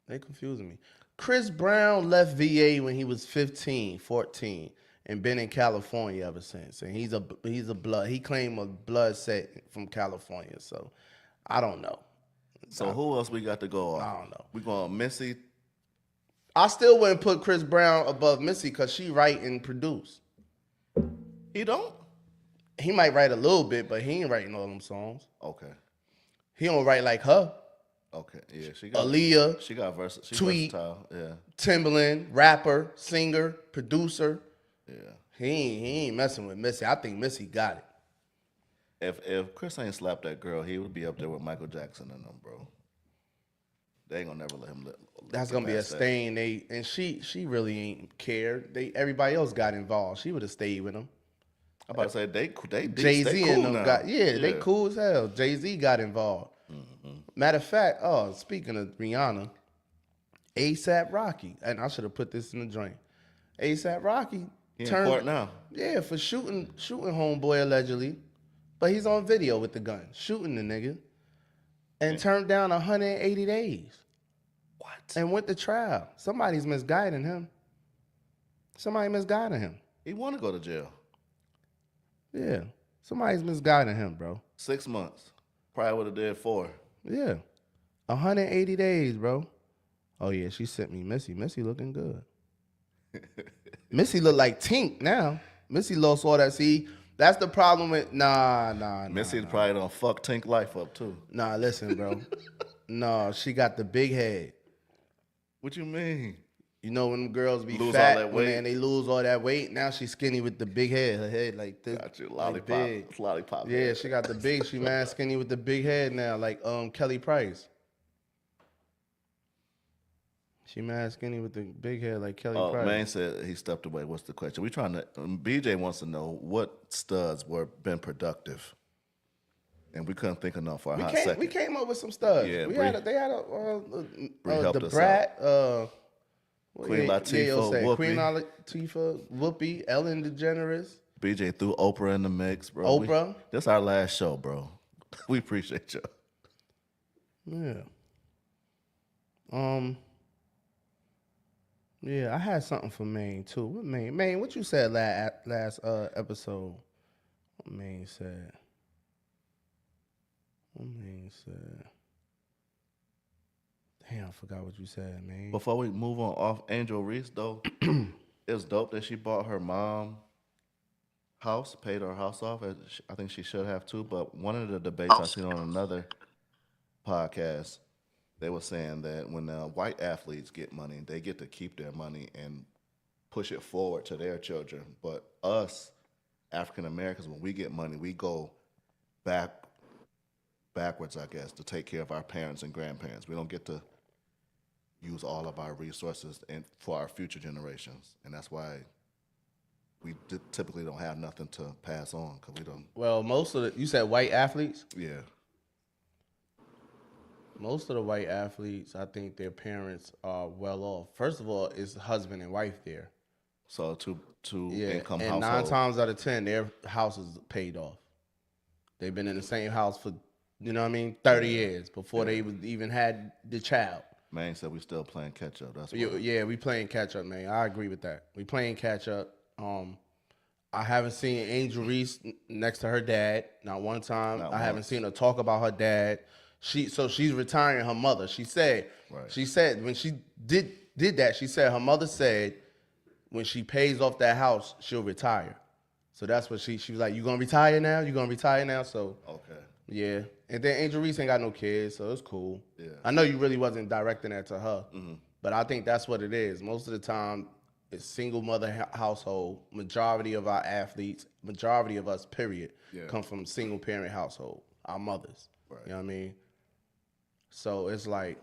They confusing me. Chris Brown left VA when he was 15, 14, and been in California ever since. And he claimed a blood set from California. So I don't know. So who else we got to go on? I don't know. We going Missy. I still wouldn't put Chris Brown above Missy because she write and produce. He don't? He might write a little bit, but he ain't writing all them songs. Okay. He don't write like her. Okay. Yeah, she got Aaliyah. She got versatile. Tweet. Versatile. Yeah. Timbaland, rapper, singer, producer. Yeah. He ain't messing with Missy. I think Missy got it. If Chris ain't slapped that girl, he would be up there with Michael Jackson and them, bro. They ain't gonna never let him live. That's gonna be a stain. And she really ain't cared. Everybody else got involved. She would have stayed with him. I'm about to say they Jay-Z cool and them now. they cool as hell. Jay-Z got involved. Mm-hmm. Matter of fact, speaking of Rihanna, ASAP Rocky, and I should have put this in the joint. ASAP Rocky He in court now. Yeah, for shooting homeboy allegedly, but he's on video with the gun shooting the nigga, and turned down 180 days. What? And went to trial. Somebody's misguiding him. Somebody misguiding him. He want to go to jail. Yeah, somebody's misguiding him, bro. 6 months. Probably would have did 4. Yeah, 180 days, bro. Oh yeah, she sent me Missy. Missy looking good. Missy look like Tink now. Missy lost all that. See, that's the problem with Missy probably done fuck Tink life up too. Nah, listen, bro. No, she got the big head. What you mean? You know when them girls be Lose fat all that weight. and they lose all that weight. Now she's skinny with the big head. Her head like this. Got you, like lollipop. big. Lollipop. Yeah, she got the big. She mad skinny with the big head now, like Kelly Price. She mad skinny with the big head like Kelly Price. Man said he stepped away. What's the question? We trying to. BJ wants to know what studs been productive, and we couldn't think enough for a hot second. We came up with some studs. Yeah, they had helped the us Brat, Queen Latifah, Queen Latifah, Whoopi, Ellen DeGeneres. BJ threw Oprah in the mix, bro. Oprah. This our last show, bro. We appreciate you. Yeah. Yeah, I had something for Maine too. What Maine? Maine, what you said last episode? What Maine said? What Maine said? Damn, I forgot what you said, man. Before we move on off Angel Reese, though, it's dope that she bought her mom house, paid her house off. I think she should have too. But one of the debates I seen on another podcast, they were saying that when white athletes get money, they get to keep their money and push it forward to their children. But us, African Americans, when we get money, we go backwards, I guess, to take care of our parents and grandparents. We don't get to use all of our resources for our future generations, and that's why we typically don't have nothing to pass on because we don't. Well, you said white athletes. Yeah. Most of the white athletes, I think their parents are well off. First of all, it's husband and wife there. So two Yeah, income and household. 9 times out of 10, their house is paid off. They've been in the same house for 30 years before they even had the child. Man said we still playing catch up. That's Yeah, we playing catch up, man. I agree with that. We playing catch up. I haven't seen Angel Reese next to her dad not one time. Not I haven't once. seen her talk about her dad. She's retiring her mother. She said when she did that, she said her mother said when she pays off that house, she'll retire. So that's what she was like, you gonna retire now? You gonna retire now? So okay. yeah. And then Angel Reese ain't got no kids, so it's cool. Yeah. I know you really wasn't directing that to her, but I think that's what it is. Most of the time, it's single mother household. Majority of our athletes, majority of us, period, come from single parent household. Our mothers. Right. You know what I mean? So it's like,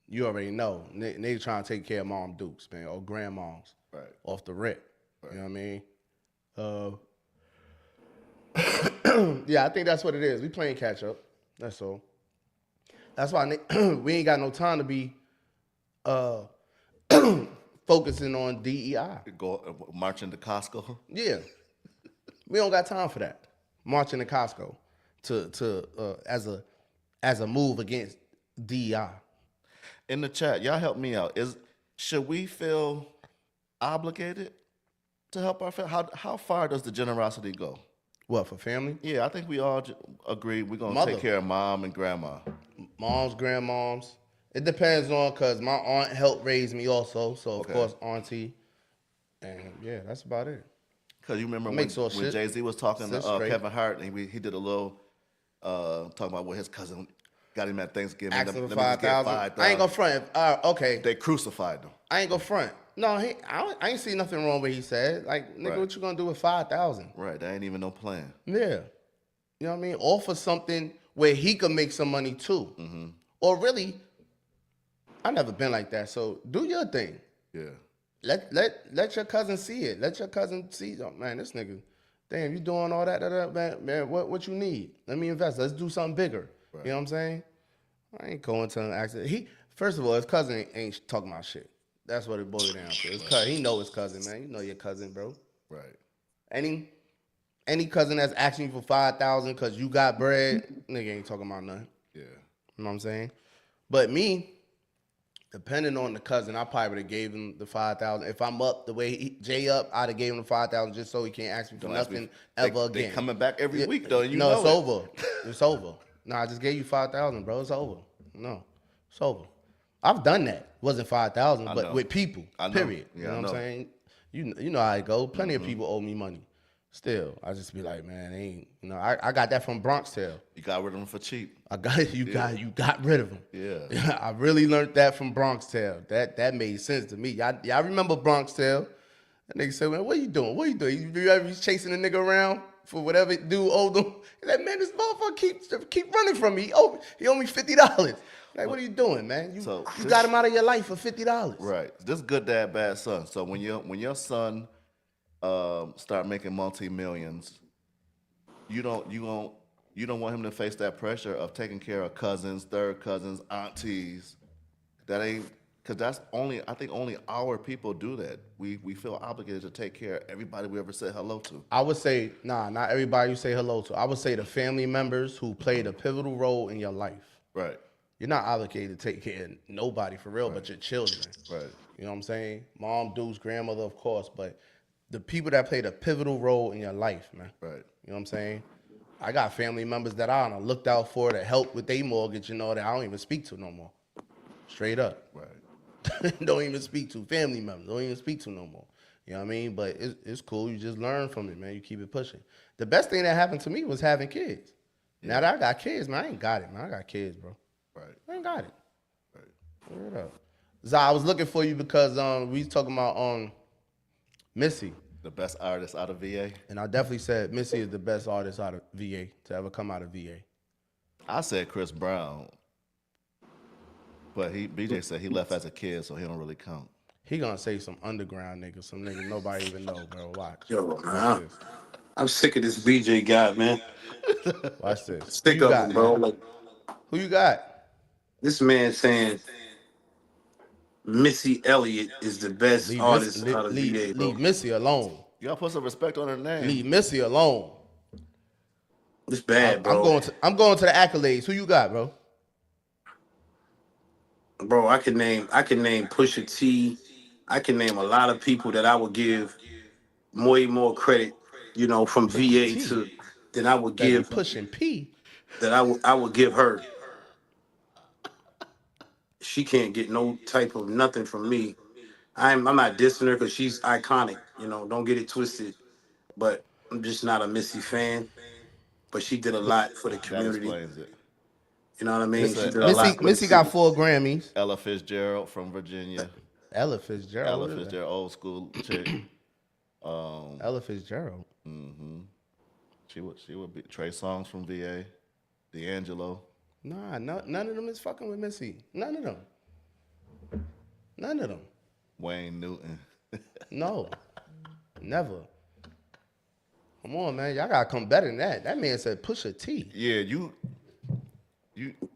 you already know. They trying to take care of Mom Dukes, man, or grandmoms. Right. Off the rip. Right. You know what I mean? Yeah, I think that's what it is. We playing catch up. That's all. That's why we ain't got no time to be focusing on DEI. Go marching to Costco. Yeah, we don't got time for that. Marching to Costco as a move against DEI. In the chat, y'all help me out. Should we feel obligated to help our family? How far does the generosity go? What, for family? Yeah, I think we all agree we're going to Mother. take care of mom and grandma. Moms, grandmoms. It depends on, because my aunt helped raise me also, so of Okay. course auntie. And yeah, that's about it. Because you remember Makes all when shit- Jay-Z was talking shit to straight. Kevin Hart, and he did a little talking about what his cousin got him at Thanksgiving. Asking Them for niggas get 5,000. I ain't gonna front. Okay. They crucified them. I ain't gonna front. No, I ain't see nothing wrong with what he said. Like, nigga, Right. what you gonna do with 5,000? Right, that ain't even no plan. Yeah. You know what I mean? Offer something where he could make some money too. Mm-hmm. Or really, I never been like that. So do your thing. Yeah. Let your cousin see it. Let your cousin see, oh, man, this nigga, damn, you doing all that, man, what you need? Let me invest. Let's do something bigger. Right. You know what I'm saying? I ain't going to an accident. First of all, his cousin ain't talking about shit. That's what it boils down to. His cousin, he know his cousin, man. You know your cousin, bro. Right. Any cousin that's asking you for 5,000 because you got bread, nigga ain't talking about nothing. Yeah. You know what I'm saying? But me, depending on the cousin, I probably would have gave him the 5,000. If I'm up the way Jay up, I'd have gave him the 5,000 just so he can't ask me for Don't ask nothing me- ever they again. coming back every week though. And you no, know it's it. over. It's over. No, I just gave you 5,000, bro. It's over. No, it's over. I've done that. Wasn't 5,000, but know. with people. I know. Period. Yeah, you know I what know. I'm saying? You know how it go. Plenty of people owe me money. Still, I just be like, man, ain't I got that from Bronx Tale. You got rid of them for cheap. I got you got rid of him. Yeah. I really learned that from Bronx Tale. That made sense to me. Y'all remember Bronx Tale? That nigga said, man, what you doing? What you doing? You ever chasing a nigga around for whatever dude owed him? He's like, man, this motherfucker keep running from me. He owe me $50. Like, what are you doing, man? You got him out of your life for $50. Right. This good dad, bad son. So when your son start making multi-millions, you don't want him to face that pressure of taking care of cousins, third cousins, aunties. That ain't, because I think only our people do that. We feel obligated to take care of everybody we ever said hello to. I would say, not everybody you say hello to. I would say the family members who played a pivotal role in your life. Right. You're not obligated to take care of nobody for real, but your children. Right. You know what I'm saying? Mom, dudes, grandmother, of course, but the people that played a pivotal role in your life, man. Right. You know what I'm saying? I got family members that I done looked out for to help with their mortgage, that I don't even speak to no more. Straight up. Right. Don't even speak to family members. Don't even speak to no more. You know what I mean? But it's cool. You just learn from it, man. You keep it pushing. The best thing that happened to me was having kids. Yeah. Now that I got kids, man, I ain't got it, man. I got kids, bro. Right. I ain't got it. Right. Word up. Zah, I was looking for you because we was talking about Missy. The best artist out of VA. And I definitely said Missy is the best artist out of VA to ever come out of VA. I said Chris Brown, but BJ said he left as a kid, so he don't really count. He gonna say some underground nigga, some nigga nobody even know, bro. Watch. Yo, man, I'm sick of this BJ guy, man. Watch this. Sick of him, bro. Like, who you got? This man saying Missy Elliott is the best artist out of VA, bro. Leave Missy alone. You gotta put some respect on her name. Leave Missy alone. It's bad, bro. I'm going to the accolades. Who you got, bro? Bro, I can name Pusha T. I can name a lot of people that I would give way more credit, from VA to than I would give Pushing P. That I would give her. She can't get no type of nothing from me. I'm not dissing her because she's iconic. Don't get it twisted. But I'm just not a Missy fan. But she did a lot for the community. That explains it. You know what I mean? She did a lot. Missy got 4 Grammys. Ella Fitzgerald from Virginia. Ella Fitzgerald, old school chick. Ella Fitzgerald. Mm-hmm. She would be Trey Songz from VA. D'Angelo. Nah, none of them is fucking with Missy. None of them. Wayne Newton. No, never. Come on, man. Y'all gotta come better than that. That man said Pusha T. Yeah,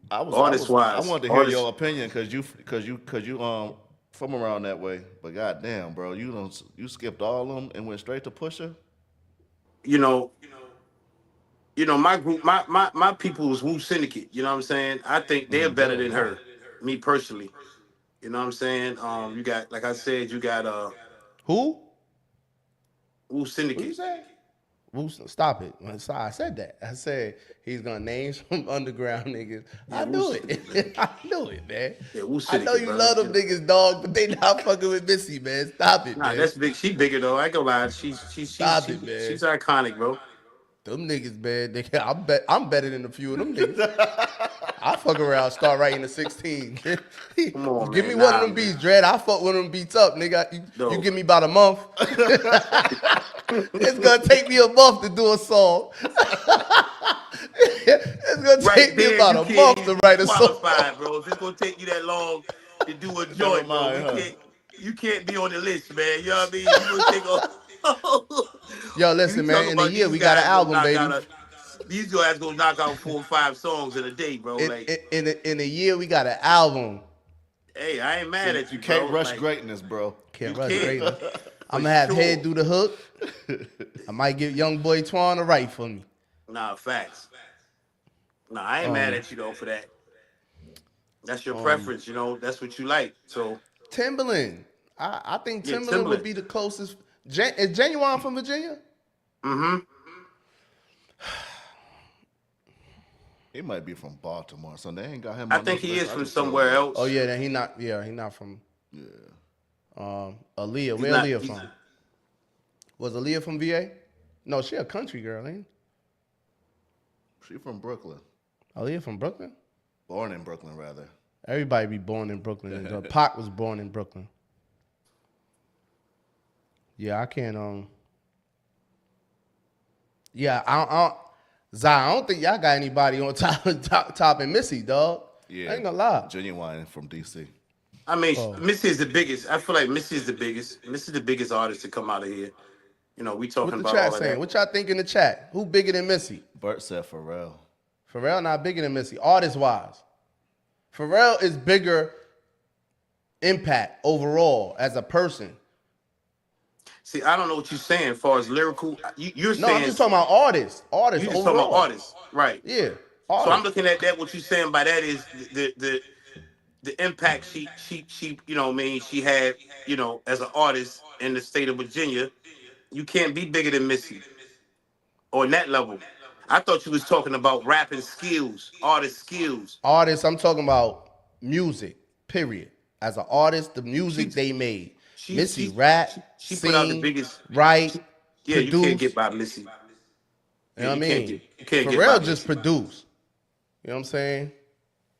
I wanted to hear your opinion because you from around that way. But goddamn, bro, you skipped all of them and went straight to Pusha. My group, my people was Wu Syndicate. You know what I'm saying? I think they're better than her. Me personally. You know what I'm saying? You got, like I said, you got who? Wu Syndicate. What you say? Stop it. I said that. I said he's gonna name some underground niggas. Yeah, I knew it. I knew it, man. Yeah, I know you love them niggas, dog, but they not fucking with Missy, man. Stop it, man. That's big. She bigger though. I ain't gonna lie. She's iconic, bro. Them niggas, man. I'm better than a few of them niggas. I fuck around, start writing the 16. Come on, give me one of them beats, Dread. I fuck one of them beats up, nigga. You give me about a month. It's gonna take me a month to do a song. It's gonna take me about a month to write a song. Bro. If it's gonna take you that long to do a joint, bro, you can't be on the list, man. You know what I mean? You gonna take Yo, listen, man. In a year, we got an album, baby. These guys gonna knock out 4 or 5 songs in a day, bro. In a year, we got an album. Hey, I ain't mad at you. You can't rush greatness, bro. Can't rush greatness. I'm gonna have Head do the hook. I might get young boy Twan to write for me. Nah, facts. Nah, I ain't mad at you though for that. That's your preference, That's what you like. So Timberland, I think Timberland would be the closest. Is Genuine from Virginia? Mm-hmm. He might be from Baltimore, so they ain't got him. I think he is from somewhere else. Oh yeah, then he not. Yeah, he not from. Yeah. Aaliyah, where Aaliyah from? Was Aaliyah from VA? No, she a country girl, ain't she? From Brooklyn. Aaliyah from Brooklyn? Born in Brooklyn, rather. Everybody be born in Brooklyn. Pac was born in Brooklyn. Yeah, I can't. Yeah, I don't think y'all got anybody on top in Missy, dog. Yeah, I ain't gonna lie. Genuine from DC. I mean, Missy is the biggest. I feel like Missy is the biggest. Missy is the biggest artist to come out of here. We talking about all of that. What y'all think in the chat? Who bigger than Missy? Bert said Pharrell. Pharrell not bigger than Missy, artist-wise. Pharrell is bigger impact overall as a person. See, I don't know what you're saying as far as lyrical. You're saying. No, I'm just talking about artists. Artists You're just overall. talking about artists, right? Yeah. Artists. So I'm looking at that. What you're saying by that is the impact she you know what I mean she had, you know, as an artist in the state of Virginia. You can't be bigger than Missy on that level. I thought you was talking about rapping skills, artist skills. Artists, I'm talking about music, period. As an artist, the She music they made. she Missy she rap, she put out the sing, biggest. write, Yeah, you can't get produce. by Missy. You Yeah, know what I you can't get mean? by Pharrell just Missy. produced. You know what I'm saying?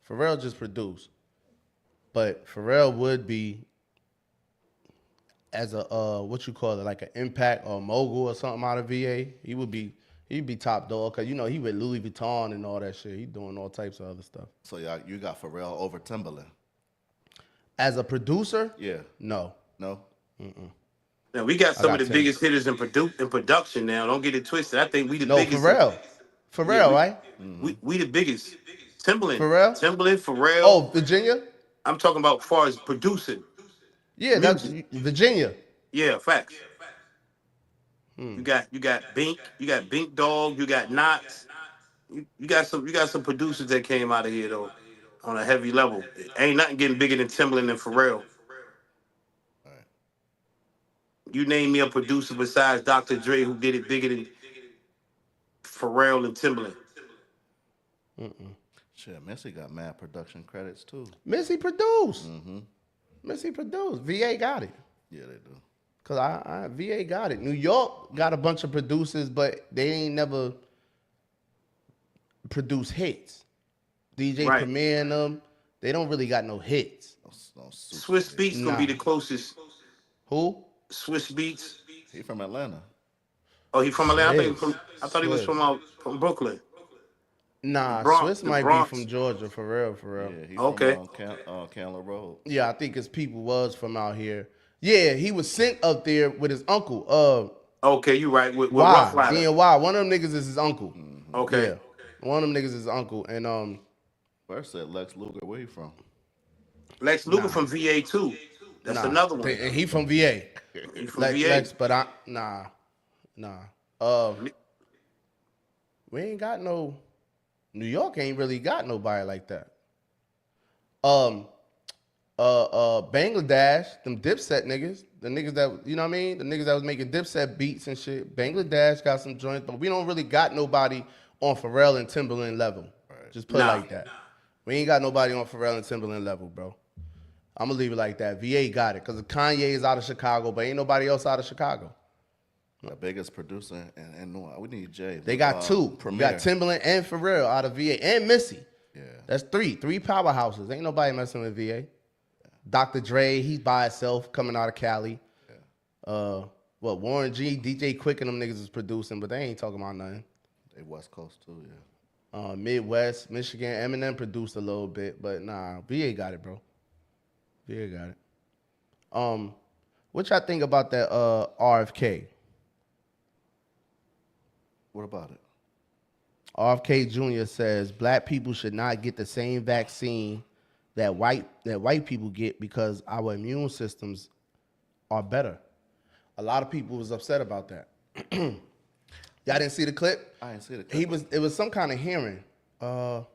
Pharrell just produced. But Pharrell would be as a what you call it, like an impact or a mogul or something out of VA. He'd be top dog because you know he with Louis Vuitton and all that shit. He doing all types of other stuff. So y'all, you got Pharrell over Timberland. As a producer, Yeah. no. No? Now we got I some of got the Tim. biggest hitters in production now. Don't get it twisted. I think we the No, biggest. Pharrell. Yeah, Pharrell, right? we the biggest. Timberland, Pharrell? Pharrell. Oh, Virginia? I'm talking about as far as producing Yeah, that's music. Virginia. Yeah, facts. You got Bink Dog, you got Knots. You got some producers that came out of here though on a heavy level. Ain't nothing getting bigger than Timberland and Pharrell. You name me a producer besides Dr. Dre who did it bigger than Pharrell and Timberland. Shit, Missy got mad production credits too. Missy produced. Missy produced. VA got it. Yeah, they do. Cause I VA got it. New York got a bunch of producers, but they ain't never produced hits. DJ Right. Premier and them, they don't really got no hits. No super Swiss hit. Beats gonna be Nah. the closest. Who? Swiss Beats. He from Atlanta. Oh, he from Atlanta. I thought he was Swiss. from Brooklyn. Nah, Bronx, Swiss the might Bronx. be from Georgia for real, for real. Yeah, he Okay. from Candler Road. Yeah, I think his people was from out here. Yeah, he was sent up there with his uncle. Okay, you right. With Why? Rough Rider. DNY. One of them niggas is his uncle. Okay. Yeah, one of them niggas is his uncle, and First said Lex Luger. Where he from? Lex Luger from VA too. That's nah, another one. and he from VA. He from Lex, VA. Lex, but nah. We ain't got no. New York ain't really got nobody like that. Bangladesh, them Dipset niggas, the niggas that, you know what I mean? The niggas that was making Dipset beats and shit. Bangladesh got some joints, but we don't really got nobody on Pharrell and Timberland level. Right. Just put it like that. We ain't got nobody on Pharrell and Timberland level, bro. I'm gonna leave it like that. VA got it, because Kanye is out of Chicago, but ain't nobody else out of Chicago. The biggest producer, and we need Jay. They got two. Premier. You got Timberland and Pharrell out of VA, and Missy. Yeah. That's three powerhouses. Ain't nobody messing with VA. Dr. Dre, he's by himself coming out of Cali. Yeah. Warren G, DJ Quick and them niggas is producing, but they ain't talking about nothing. They West Coast too, yeah. Midwest, Michigan, Eminem produced a little bit, but nah, VA got it, bro. VA got it. What y'all think about that RFK? What about it? RFK Jr. says black people should not get the same vaccine that white people get because our immune systems are better. A lot of people was upset about that. Y'all didn't see the clip? I didn't see the clip. It was some kind of hearing. But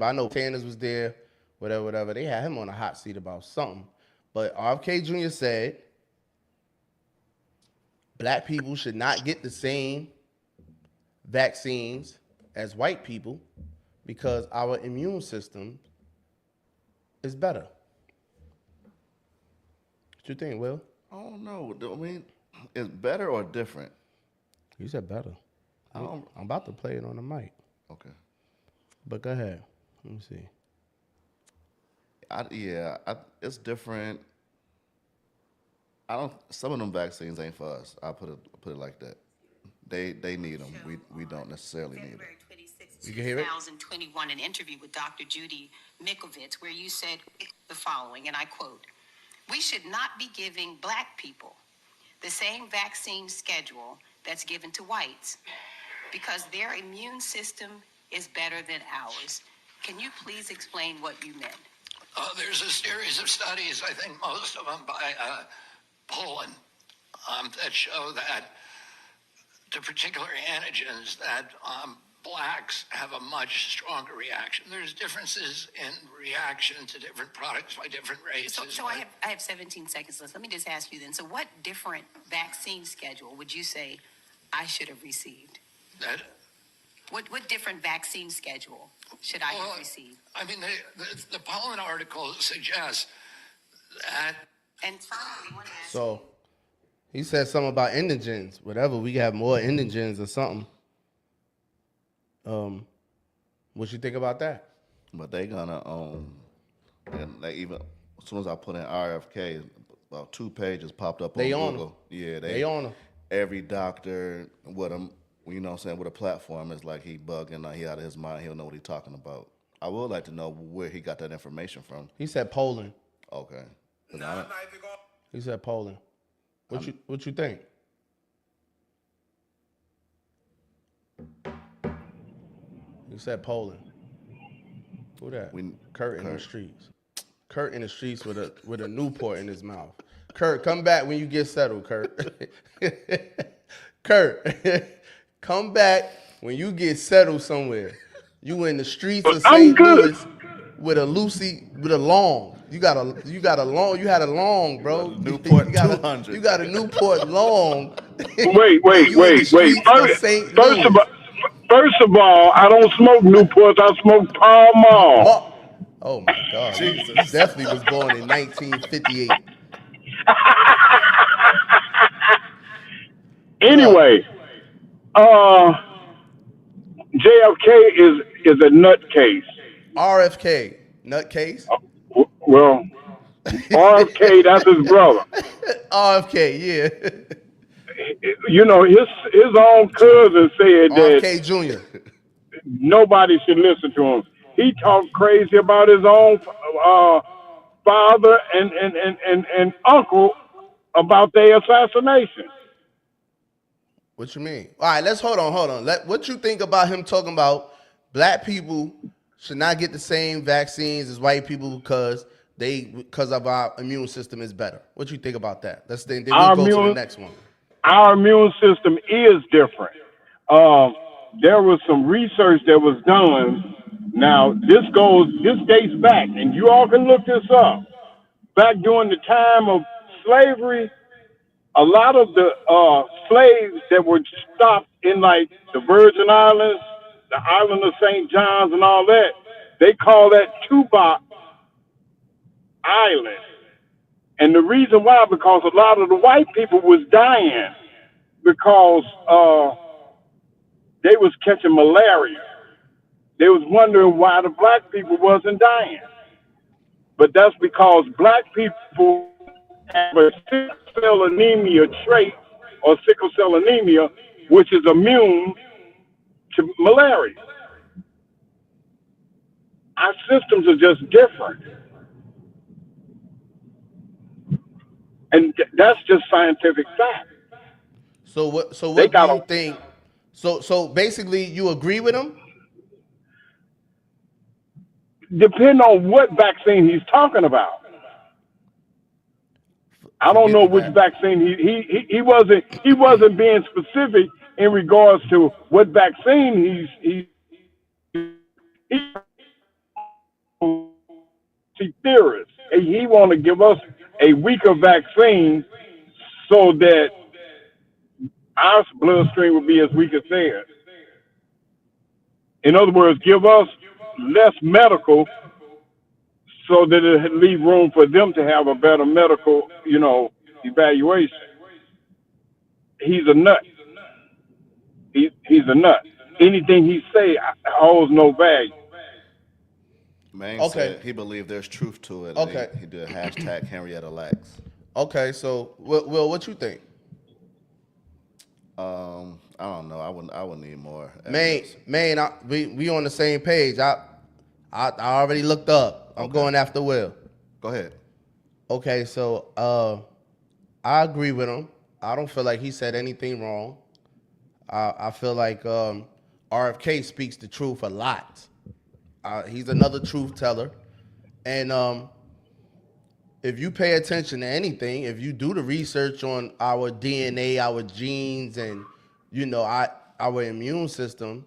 I know Sanders was there, whatever. They had him on a hot seat about something. But RFK Jr. said black people should not get the same vaccines as white people because our immune system is better. What you think, Will? I don't know. I mean, is better or different? You said better. I'm about to play it on the mic. Okay. But go ahead. Let me see. It's different. Some of them vaccines ain't for us. I'll put it like that. They need them. We don't necessarily need them. You can hear it? 2021, an interview with Dr. Judy Mikovits, where you said the following, and I quote, "We should not be giving black people the same vaccine schedule that's given to whites because their immune system is better than ours." Can you please explain what you meant? There's a series of studies, I think most of them by Poland, that show that the particular antigens that blacks have a much stronger reaction. There's differences in reaction to different products by different races. So I have 17 seconds left. Let me just ask you then. So what different vaccine schedule would you say I should have received? That, What different vaccine schedule should I have received? I mean, the pollen article suggests that. And finally, one last So he said something about indigents. Whatever, we have more indigents or something. What you think about that? But they gonna and they even as soon as I put in RFK, about 2 pages popped up on They on Google. Yeah, They on them. every doctor with him, you know what I'm saying, with a platform is like he bugging, he out of his mind, he'll know what he's talking about. I would like to know where he got that information from. He said Poland. Okay. He said Poland. What you think? He said Poland. Who that? Kurt in the streets. Kurt in the streets with a Newport in his mouth. Kurt, come back when you get settled, Kurt. Kurt, come back when you get settled somewhere. You in the streets of St. Louis with a long. You had a long, bro. Newport 200. You got a Newport long. Wait. First of all, I don't smoke Newports. I smoke Pall Mall. Oh my God! Jesus. He definitely was born in 1958. Anyway, JFK is a nutcase. RFK, nutcase. Well, RFK, that's his brother. RFK, yeah. You know, his own cousin said that RFK Jr. nobody should listen to him. He talked crazy about his own father and uncle about their assassination. What you mean? All right, let's hold on. What you think about him talking about black people should not get the same vaccines as white people because of our immune system is better? What you think about that? Then we'll go to the next one. Our immune system is different. There was some research that was done. Now, this dates back, and you all can look this up. Back during the time of slavery, a lot of the slaves that were stopped in like the Virgin Islands, the island of St. John's and all that, they call that Tupac Island. And the reason why, because a lot of the white people was dying because they was catching malaria. They was wondering why the black people wasn't dying. But that's because black people have a sickle cell anemia trait or sickle cell anemia, which is immune to malaria. Our systems are just different. And that's just scientific fact. So what do you think? So basically you agree with him? Depending on what vaccine he's talking about. I don't know which vaccine he wasn't being specific in regards to what vaccine he theorist. He want to give us a weaker vaccine so that our bloodstream will be as weak as theirs. In other words, give us less medical so that it leave room for them to have a better medical, evaluation. He's a nut. He's a nut. Anything he say holds no value. Man said he believed there's truth to it. Okay. He did hashtag Henrietta Lacks. Okay, so Will, what you think? I don't know. I would need more. Man, we on the same page. I already looked up. I'm going after Will. Go ahead. Okay, so I agree with him. I don't feel like he said anything wrong. I feel like RFK speaks the truth a lot. He's another truth teller. And if you pay attention to anything, if you do the research on our DNA, our genes, and our immune system,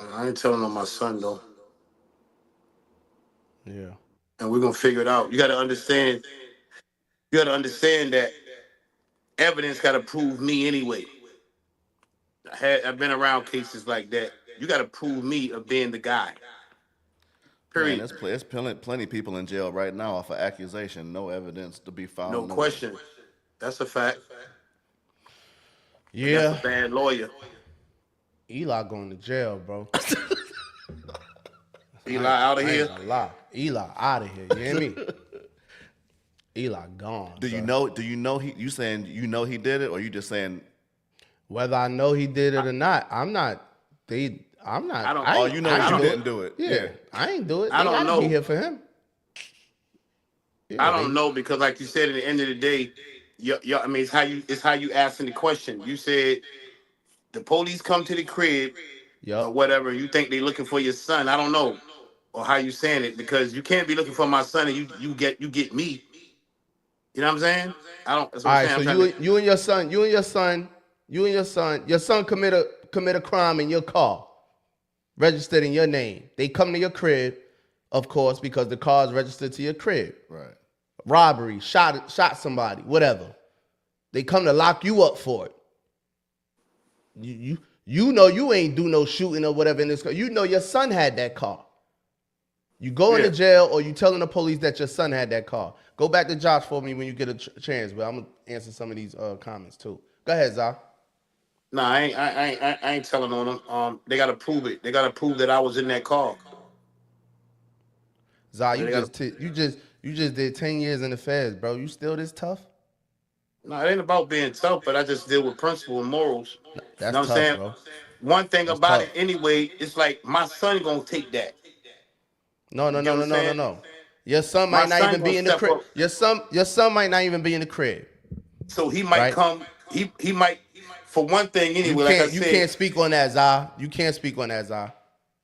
I ain't telling on my son though. Yeah. And we're gonna figure it out. You gotta understand. You gotta understand that evidence gotta prove me anyway. I've been around cases like that. You gotta prove me of being the guy. Man, Period. there's plenty of people in jail right now off of accusation, no evidence to be No found nowhere. question. That's a fact. But that's a Yeah. bad lawyer. Eli going to jail, bro. Eli out of I ain't here. gonna lie. Eli out of here. You hear me? Eli gone. Do you bro. know? Do you know he? You saying you know he did it, or you just saying? Whether I know he did it or not, I'm not. I'm not. I don't- Oh, ain't- you know I ain't you do didn't do it. Yeah, I ain't do it. I They don't gotta know. be here for him. Yeah, I don't know because, like you said, at the end of the day, I mean, it's how you asking the question. You said the police come to the crib or Yup. whatever. You think they looking for your son? I don't know, or how you saying it, because you can't be looking for my son and you get me. You know what I'm saying? I don't. That's what All I'm right. saying. So you and your son commit a crime in your car, registered in your name. They come to your crib, of course, because the car is registered to your crib. Right. Robbery, shot somebody, whatever. They come to lock you up for it. You know you ain't do no shooting or whatever in this car. You know your son had that car. You go into jail or you telling the police that your son had that car. Go back to Josh for me when you get a chance, but I'm gonna answer some of these comments too. Go ahead, Zah. Nah, I ain't telling on them. They gotta prove it. They gotta prove that I was in that car. Zah, They gotta- you just did 10 years in the feds, bro. You still this tough? No, it ain't about being tough, but I just deal with principle and morals. That's You know what I'm tough, saying? bro. One thing That's about tough. it anyway, it's like my son gonna take that. No. You get what I'm saying? Your son My might not son even be gonna in the step crib. up. Your son might not even be in the crib, So he might right? come. He might. For one thing, anyway. Like I You said, can't speak on that, Zah. You can't speak on that, Zah.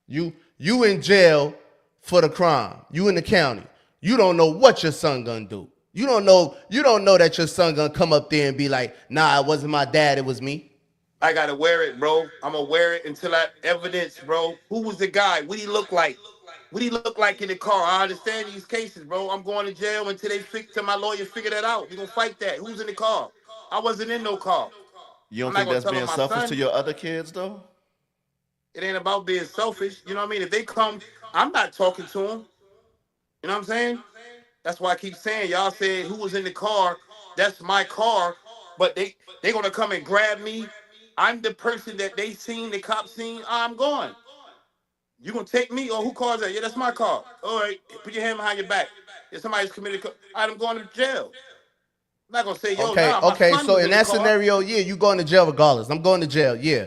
You in jail for the crime. You in the county. You don't know what your son gonna do. You don't know that your son gonna come up there and be like, nah, it wasn't my dad, it was me. I gotta wear it, bro. I'm gonna wear it until I evidence, bro. Who was the guy? What he look like? What he look like in the car? I understand these cases, bro. I'm going to jail till my lawyer figure that out. We gonna fight that. Who's in the car? I wasn't in no car. You don't I'm not think gonna that's tell on being my selfish son. to your other kids though? It ain't about being selfish. You know what I mean? If they come, I'm not talking to them. You know what I'm saying? That's why I keep saying, y'all said who was in the car. That's my car. But they gonna come and grab me. I'm the person that they seen, the cops seen. I'm going. You gonna take me? Or who calls that? Yeah, that's my car. All right, put your hand behind your back. If somebody's committed, all right, I'm going to jail. I'm not gonna say, yo, nah, my son So was in in the that car. scenario, yeah, you going to jail regardless. I'm going to jail, yeah.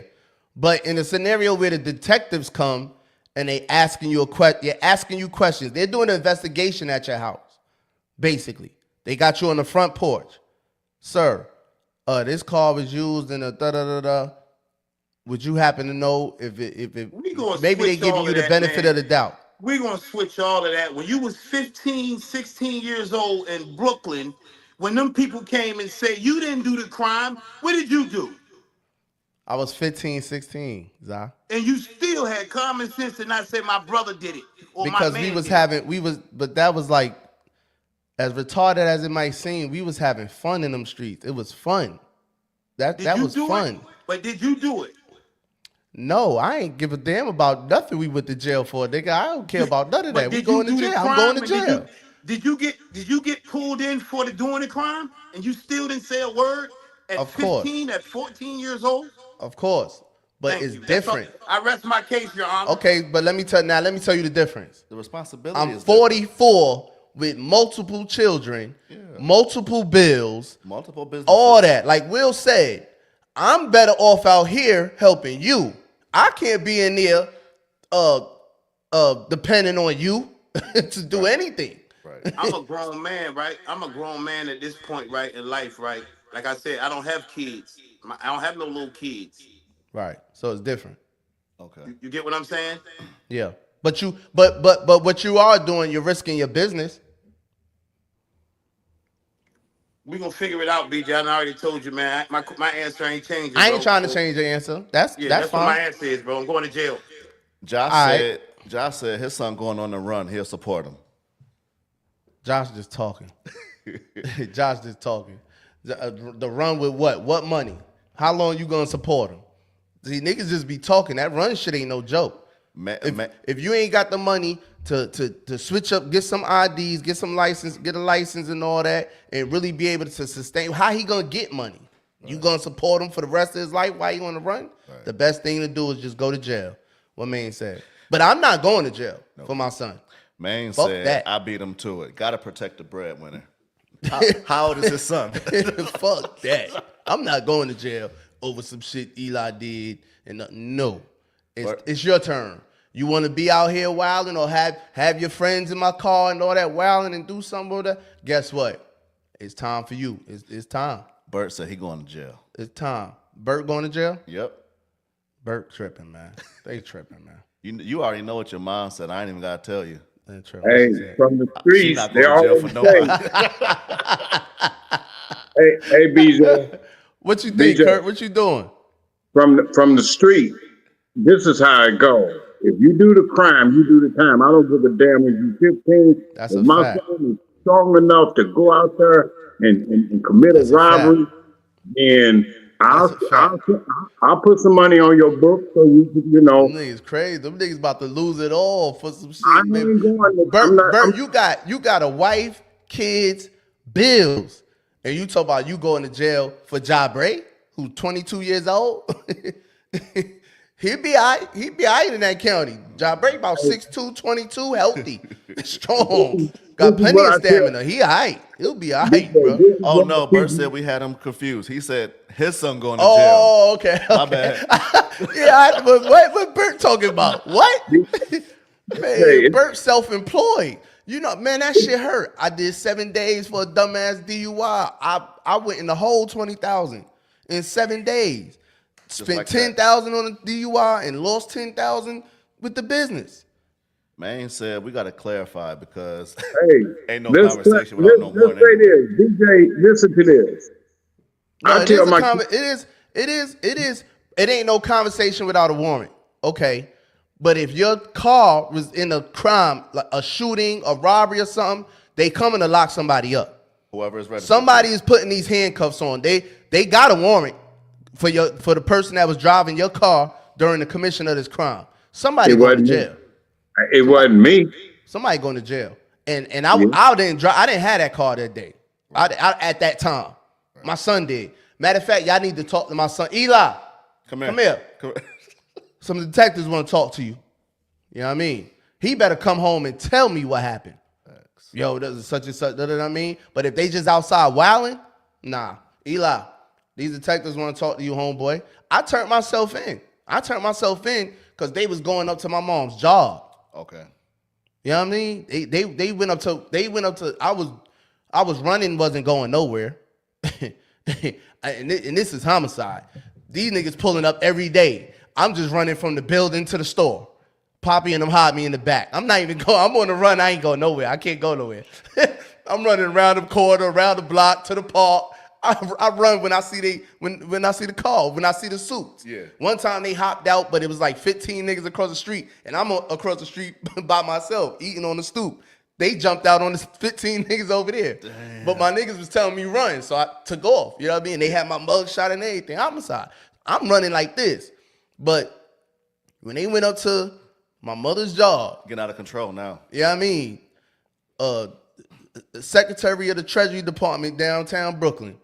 But in a scenario where the detectives come and you're asking you questions. They're doing an investigation at your house, basically. They got you on the front porch. Sir, this car was used in a da-da-da-da. Would you happen to know if it We gonna maybe they switch giving all you of the that, benefit man. of the doubt? We're going to switch all of that. When you was 15, 16 years old in Brooklyn, when them people came and said, you didn't do the crime, what did you do? I was 15, 16, Zah. And you still had common sense to not say my brother did it or my Because man did it. but that was like, as retarded as it might seem, we was having fun in them streets. It was fun. That Did you was do fun. it? But did you do it? No, I ain't give a damn about nothing we went to jail for, nigga. I don't care about none of But that. We did you going to do the jail. crime? I'm going to And jail. did you get pulled in for doing the crime? And you still didn't say a word at Of course. 15, at 14 years old? Of course. But Thank it's you. That's all. different. I rest my case, Your Honor. Okay, but let me tell you the difference. The responsibility I'm is different. 44 with multiple children, multiple bills, Multiple businesses. all that. Like Will said, I'm better off out here helping you. I can't be in there depending on you to do anything. Right. I'm a grown man, right? I'm a grown man at this point, right, in life, right? Like I said, I don't have kids. I don't have no little kids. Right. So it's different. Okay. You get what I'm saying? Yeah. But what you are doing, you're risking your business. We gonna figure it out, BJ. I already told you, man. My answer ain't changing. I ain't bro. trying to change your answer. That's Yeah, that's what my fine. answer is, bro. I'm going to jail. Josh said his son going on the run, he'll support him. Josh just talking. Josh just talking. The run with what? What money? How long you gonna support him? See, niggas just be talking. That run shit ain't no joke. If you ain't got the money to switch up, get some IDs, get a license and all that, and really be able to sustain, how he gonna get money? Right. You gonna support him for the rest of his life while he on the run? Right. The best thing to do is just go to jail. What man said. But I'm not going to jail for my son. Man said, I beat him to it. Gotta protect the breadwinner. How old is his son? Fuck that. I'm not going to jail over some shit Eli did and nothing. No. It's your turn. You want to be out here wilding or have your friends in my car and all that wilding and do something with that? Guess what? It's time for you. It's time. Bert said he going to jail. It's time. Bert going to jail? Yep. Bert tripping, man. They tripping, man. You already know what your mom said. I ain't even got to tell you. Hey, from the streets, they always say. hey, BJ. What you think, BJ, Kurt? What you doing? From the street, this is how it goes. If you do the crime, you do the time. I don't give a damn if you're 15. That's if my son is strong enough to go out there and commit a robbery, and I'll put some money on your book so you know. Them niggas crazy. Them niggas about to lose it all for some shit. Bert, you got a wife, kids, bills, and you talk about you going to jail for Jabray, who's 22 years old. He'd be all right in that county. Jabray about 6'2", 22, healthy, strong, got plenty of stamina. He all right. He'll be all right, bro. Oh no, Bert said we had him confused. He said his son going to jail. Oh, okay. My bad. Yeah, but what Bert talking about? What? Man, Bert self-employed. You know, man, that shit hurt. I did 7 days for a dumbass DUI. I went in the whole 20,000 in 7 days. Spent like 10,000 on the DUI and lost 10,000 with the business. Man said we got to clarify because ain't no conversation without no warning. Let's say this, DJ. Listen to this. No, it ain't no conversation without a warrant. Okay. But if your car was in a crime, like a shooting, a robbery or something, they coming to lock somebody up. Whoever is ready. Somebody is putting these handcuffs on. They got a warrant for the person that was driving your car during the commission of this crime. Somebody going to jail. It wasn't me. Somebody going to jail. And I didn't drive. I didn't have that car that day. I at that time. My son did. Matter of fact, y'all need to talk to my son. Eli, come here. Some detectives want to talk to you. You know what I mean? He better come home and tell me what happened. Thanks. Yo, there's such and such, you know what I mean? But if they just outside wilding, nah. Eli, these detectives want to talk to you, homeboy. I turned myself in because they was going up to my mom's job. Okay. You know what I mean? They went up to I was running, wasn't going nowhere. and this is homicide. These niggas pulling up every day. I'm just running from the building to the store. Poppy and them hide me in the back. I'm not even going. I'm on the run. I ain't going nowhere. I can't go nowhere. I'm running around the corner, around the block to the park. I run when I see the car, when I see the suits. Yeah. One time they hopped out, but it was like 15 niggas across the street, and I'm across the street by myself, eating on the stoop. They jumped out on the 15 niggas over there. Damn. But my niggas was telling me run, so I took off. You know what I mean? They had my mug shot and everything. Homicide. I'm running like this. But when they went up to my mother's job. Getting out of control now. You know what I mean? The Secretary of the Treasury Department downtown Brooklyn.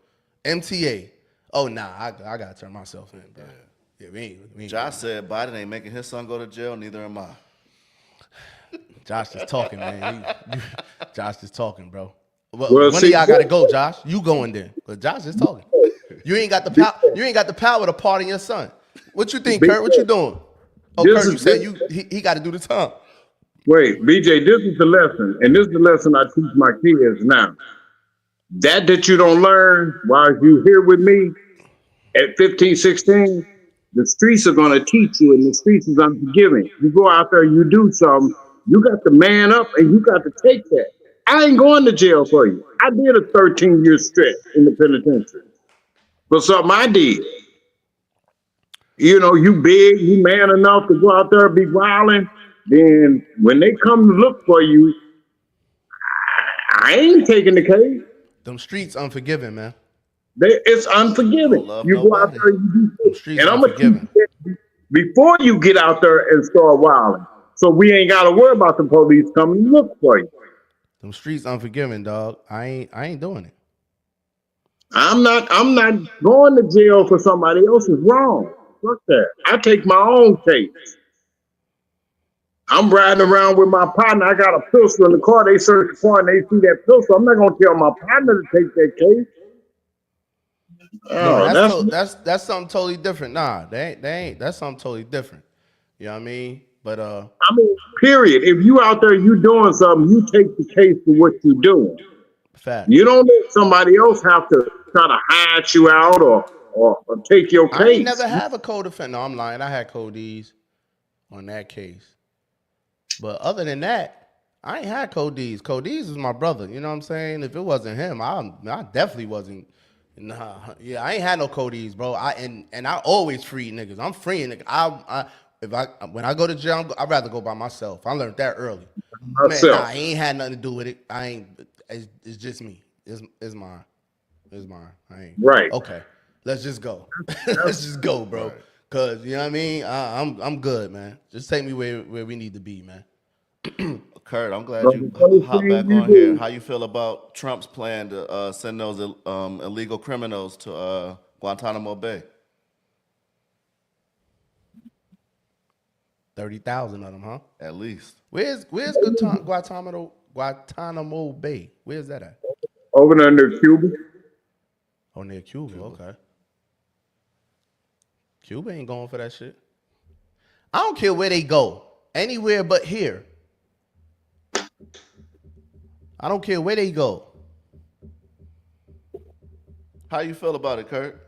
MTA. Oh, nah, I got to turn myself in, bro. Yeah, we ain't Josh said Biden ain't making his son go to jail, neither am I. Josh is talking, man. Josh is talking, bro. When do y'all got to go, Josh? You going there. Because Josh is talking. You ain't got the power to pardon your son. What you think, Kurt? What you doing? Oh, Kurt, you said he got to do the time. Wait, BJ, this is the lesson. And this is the lesson I teach my kids now. That you don't learn while you here with me at 15, 16, the streets are going to teach you, and the streets is unforgiving. You go out there, you do something, you got to man up, and you got to take that. I ain't going to jail for you. I did a 13-year stretch in the penitentiary for something I did. You know, you big, you man enough to go out there and be wilding. Then when they come to look for you, I ain't taking the case. Them streets unforgiving, man. It's unforgiving. Don't love You go out nobody. there and you do Them shit. streets And I'm gonna teach unforgiving. you that before you get out there and start wilding. So we ain't gotta worry about the police coming to look for you. Them streets unforgiving, dog. I ain't doing it. I'm not going to jail for somebody else's wrong. Fuck that. I take my own case. I'm riding around with my partner. I got a pistol in the car. They search the car and they see that pistol. I'm not gonna tell my partner to take that case. No, Oh, that's something totally different. Nah, they ain't. That's something totally different. You know what I mean? But I mean, period. If you out there, you doing something, you take the case for what you doing. fact. You don't let somebody else have to try to hide you out or take your case. I ain't never have a co-defendant. No, I'm lying. I had Codees on that case. But other than that, I ain't had Codees. Codees is my brother. You know what I'm saying? If it wasn't him, I definitely wasn't. Nah, yeah, I ain't had no Codees, bro. I always free niggas. I'm freeing niggas. When I go to jail, I'd rather go by myself. I learned that early. Man, nah, I ain't had nothing to do with it. I ain't. It's just me. It's mine. It's mine. I ain't. Right. Okay. Let's just go. Let's just go, bro. Cause you know what I mean. I'm good, man. Just take me where we need to be, man. Kurt, I'm glad So you the first hop thing back you on do- here. How you feel about Trump's plan to send those illegal criminals to Guantanamo Bay? 30,000 of them, huh? At least. Where's Guantanamo Bay? Where's that at? Over there under Cuba. Oh, near Cuba. Okay. Cuba ain't going for that shit. I don't care where they go. Anywhere but here. I don't care where they go. How you feel about it, Kurt?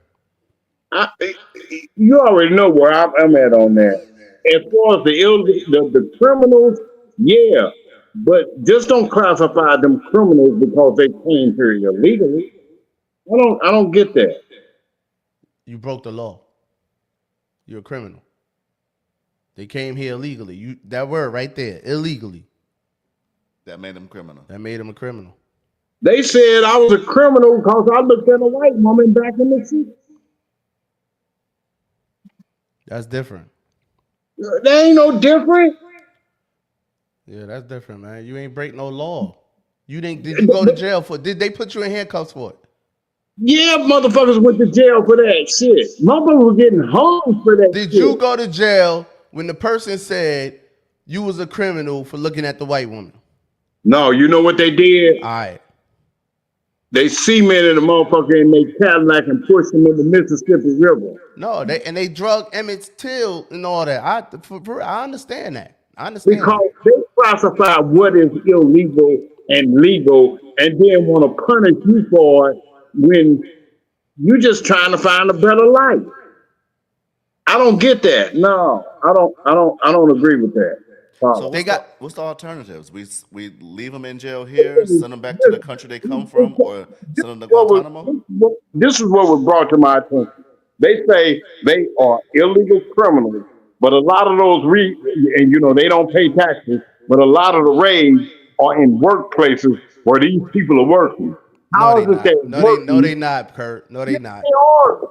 You already know where I'm at on that. As far as the criminals, yeah, but just don't classify them criminals because they came here illegally. I don't get that. You broke the law. You're a criminal. They came here illegally. That word right there, illegally. That made them criminal. That made him a criminal. They said I was a criminal because I looked at a white woman back in the city. That's different. That ain't no different. Yeah, that's different, man. You ain't break no law. Did you go to jail for? Did they put you in handcuffs for it? Yeah, motherfuckers went to jail for that shit. Motherfuckers were getting hung for that Did shit. you go to jail when the person said you was a criminal for looking at the white woman? No, you know what they did? All right. They cemented the motherfucker in their Cadillac and pushed him in the Mississippi River. No, they drug Emmett Till and all that. I understand that. I understand Because that. they classify what is illegal and legal and then want to punish you for it when you're just trying to find a better life. I don't get that. No, I don't agree with that. So what's the alternatives? We leave them in jail here, send them back to the country they come from, or send them to Guantanamo? This is what was brought to my attention. They say they are illegal criminals, but a lot of those and you know they don't pay taxes, but a lot of the raids are in workplaces where these people are working. No, they not, Kurt. No, they not. They are.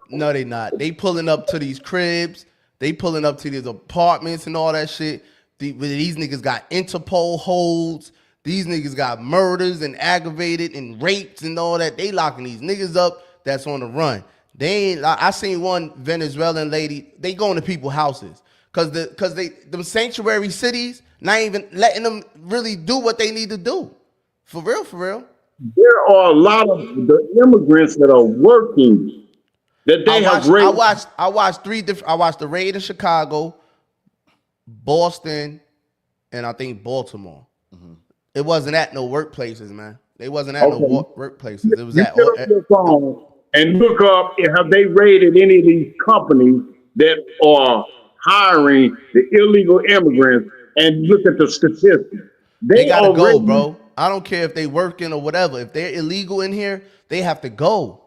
No, they not. They pulling up to these cribs. They pulling up to these apartments and all that shit. These niggas got Interpol holds. These niggas got murders and aggravated and rapes and all that. They locking these niggas up that's on the run. I seen one Venezuelan lady, they going to people's houses. Cause them sanctuary cities not even letting them really do what they need to do. For real, for real. There are a lot of the immigrants that are working that they have raised. I watched the raid in Chicago, Boston, and I think Baltimore. Mm-hmm. It wasn't at no workplaces, man. They wasn't at no workplaces. It was at your phone and look up have they raided any of these companies that are hiring the illegal immigrants and look at the statistics. They gotta go, bro. I don't care if they working or whatever. If they're illegal in here, they have to go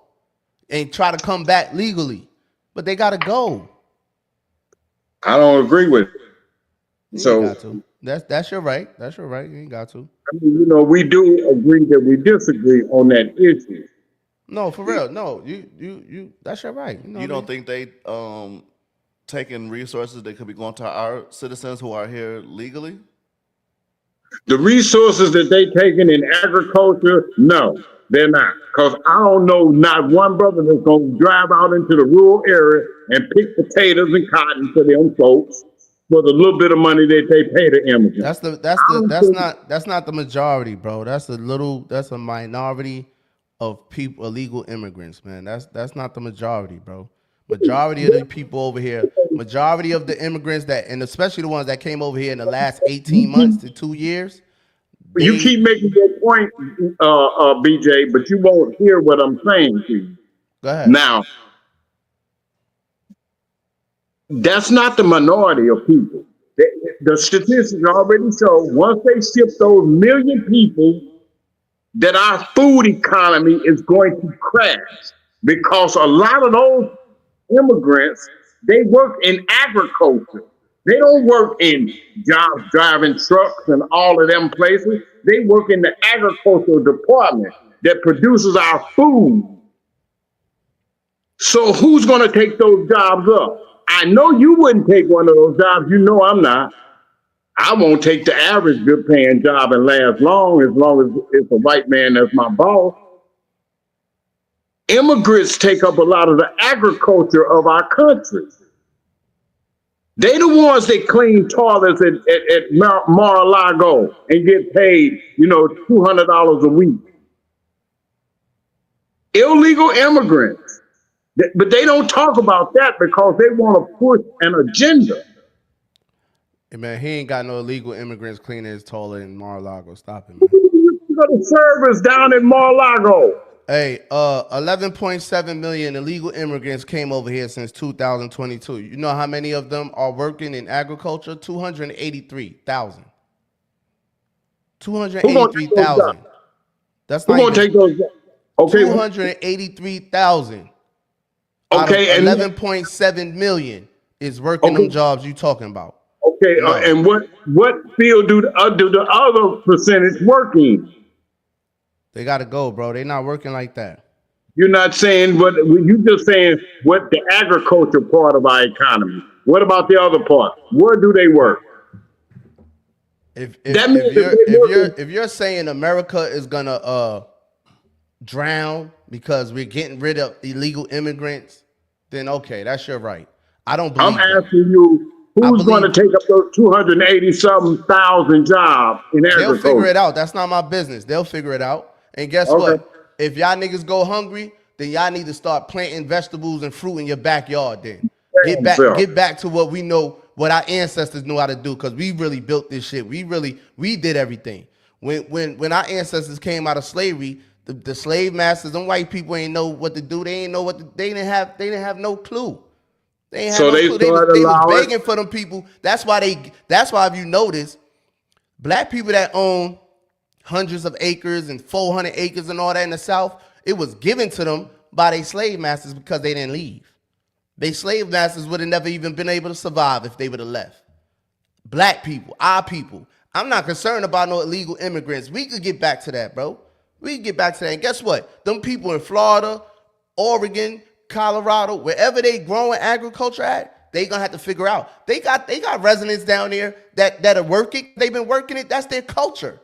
and try to come back legally. But they gotta go. I don't agree with it. You ain't So, got to. That's your right. That's your right. You ain't got to. I mean, we do agree that we disagree on that issue. No, for real. No, you. That's your right. You know You what I don't mean? think they taking resources that could be going to our citizens who are here legally? The resources that they taking in agriculture, no, they're not. Because I don't know not one brother that's going to drive out into the rural area and pick potatoes and cotton for them folks for the little bit of money that they pay the immigrants. That's not the majority, bro. That's a minority of people, illegal immigrants, man. That's not the majority, bro. Majority of the people over here, majority of the immigrants and especially the ones that came over here in the last 18 months to 2 years, You keep making your point, BJ, but you won't hear what I'm saying to you. Go ahead. Now, that's not the minority of people. The statistics already show once they ship those million people, that our food economy is going to crash because a lot of those immigrants, they work in agriculture. They don't work in jobs driving trucks and all of them places. They work in the agricultural department that produces our food. So who's going to take those jobs up? I know you wouldn't take one of those jobs. You know I'm not. I won't take the average good paying job and last long as it's a white man that's my boss. Immigrants take up a lot of the agriculture of our country. They the ones that clean toilets at Mar-a-Lago and get paid, $200 a week. Illegal immigrants. But they don't talk about that because they want to push an agenda. Hey, man, he ain't got no illegal immigrants cleaning his toilet in Mar-a-Lago. Stop it, man. You got the servers down in Mar-a-Lago. Hey, 11.7 million illegal immigrants came over here since 2022. You know how many of them are working in agriculture? 283,000. 283,000. That's not Who's going to take those? Okay. 283,000. Okay. And 11.7 million is working them jobs you talking about. Okay. No. And what field do the other percentage work in? They got to go, bro. They not working like that. You're not saying what you just saying what the agriculture part of our economy. What about the other part? Where do they work? If you're saying America is gonna drown because we're getting rid of illegal immigrants, then okay, that's your right. I don't believe I'm asking you, who's going to take up those 280-something thousand jobs in agriculture? They'll figure it out. That's not my business. They'll figure it out. And guess what? If y'all niggas go hungry, then y'all need to start planting vegetables and fruit in your backyard. Then get back to what we know, what our ancestors knew how to do, because we really built this shit. We did everything. When our ancestors came out of slavery, the slave masters and white people ain't know what to do. They didn't have no clue. They ain't have no clue. They was begging for them people. That's why if you notice, black people that own hundreds of acres and 400 acres and all that in the South, it was given to them by their slave masters because they didn't leave. They slave masters would have never even been able to survive if they would have left. Black people, our people. I'm not concerned about no illegal immigrants. We could get back to that, bro. We can get back to that. And guess what? Them people in Florida, Oregon, Colorado, wherever they growing agriculture at, they gonna have to figure out. They got residents down there that are working. They've been working it. That's their culture.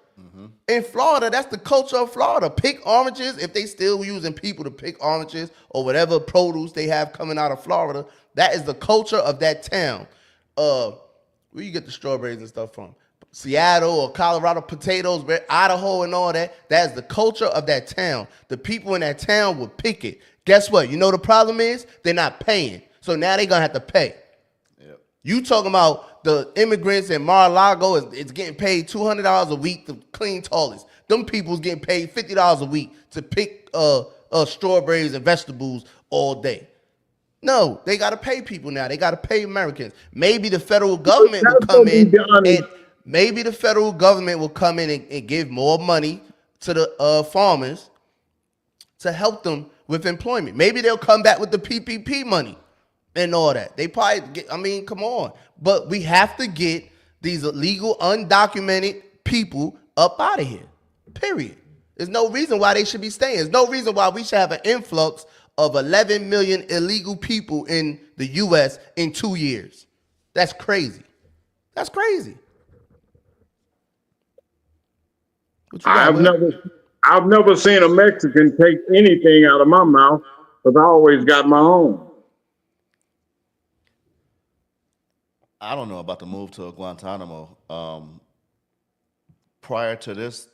In Florida, that's the culture of Florida. Pick oranges. If they still using people to pick oranges or whatever produce they have coming out of Florida, that is the culture of that town. Where you get the strawberries and stuff from? Seattle or Colorado, potatoes, Idaho and all that. That is the culture of that town. The people in that town will pick it. Guess what? You know the problem is? They're not paying. So now they're going to have to pay. Yep. You talking about the immigrants in Mar-a-Lago is getting paid $200 a week to clean toilets. Them people's getting paid $50 a week to pick strawberries and vegetables all day. No, they got to pay people now. They got to pay Americans. Maybe the federal government will come in and give more money to the farmers to help them with employment. Maybe they'll come back with the PPP money. and all that. They probably get, I mean, come on. But we have to get these illegal, undocumented people up out of here. Period. There's no reason why they should be staying. There's no reason why we should have an influx of 11 million illegal people in the U.S. in 2 years. That's crazy. That's crazy. I've never seen a Mexican take anything out of my mouth because I always got my own. I don't know about the move to Guantanamo. Prior to this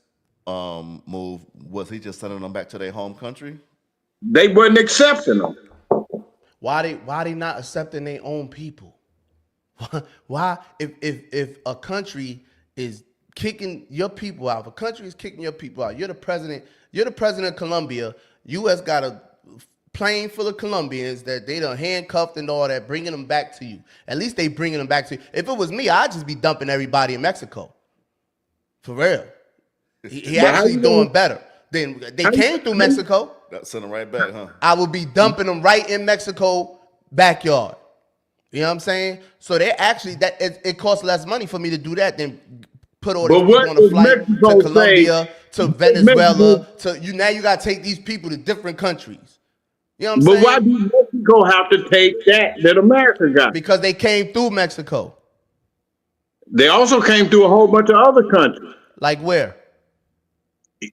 move, was he just sending them back to their home country? They wasn't accepting them. Why they not accepting their own people? Why if a country is kicking your people out, if a country is kicking your people out, you're the president of Colombia, U.S. got a plane full of Colombians that they done handcuffed and all that, bringing them back to you. At least they bringing them back to you. If it was me, I'd just be dumping everybody in Mexico. For real. He actually doing better. Then they came through Mexico. Send them right back, huh? I would be dumping them right in Mexico backyard. You know what I'm saying? So they actually, it costs less money for me to do that than put all these people on a flight to Colombia, to Venezuela, now you got to take these people to different countries. You know what I'm saying? But why do Mexico have to take that America got? Because they came through Mexico. They also came through a whole bunch of other countries. Like where?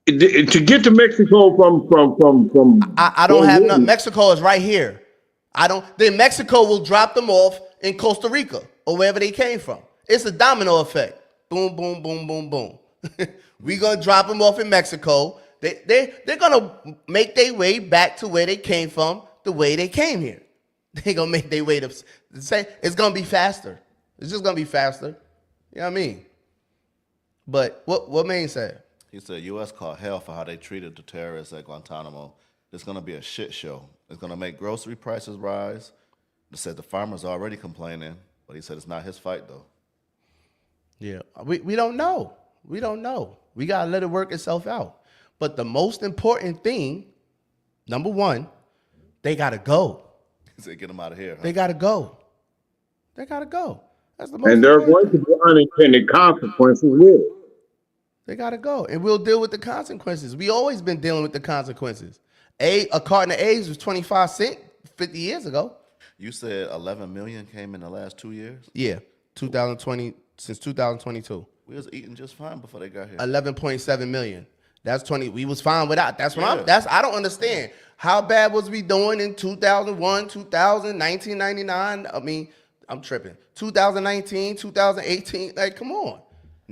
To get to Mexico from I don't have none. Mexico is right here. Then Mexico will drop them off in Costa Rica or wherever they came from. It's a domino effect. Boom, boom, boom, boom, boom. We gonna drop them off in Mexico. They're gonna make their way back to where they came from, the way they came here. They gonna make their way to say it's gonna be faster. It's just gonna be faster. You know what I mean? But what Maine said? He said U.S. caught hell for how they treated the terrorists at Guantanamo. It's going to be a shit show. It's going to make grocery prices rise. He said the farmers are already complaining, but he said it's not his fight, though. Yeah, we don't know. We don't know. We got to let it work itself out. But the most important thing, number one, they got to go. He said get them out of here. Huh? They got to go. They got to go. That's the most and there are going to be unintended consequences with it. They got to go. And we'll deal with the consequences. We always been dealing with the consequences. A carton of eggs was 25 cents 50 years ago. You said 11 million came in the last 2 years? Yeah, 2020, since 2022. We was eating just fine before they got here. 11.7 million. That's 20. We was fine without. That's what I don't understand. How bad was we doing in 2001, 2000, 1999? I mean, I'm tripping. 2019, 2018. Like, come on.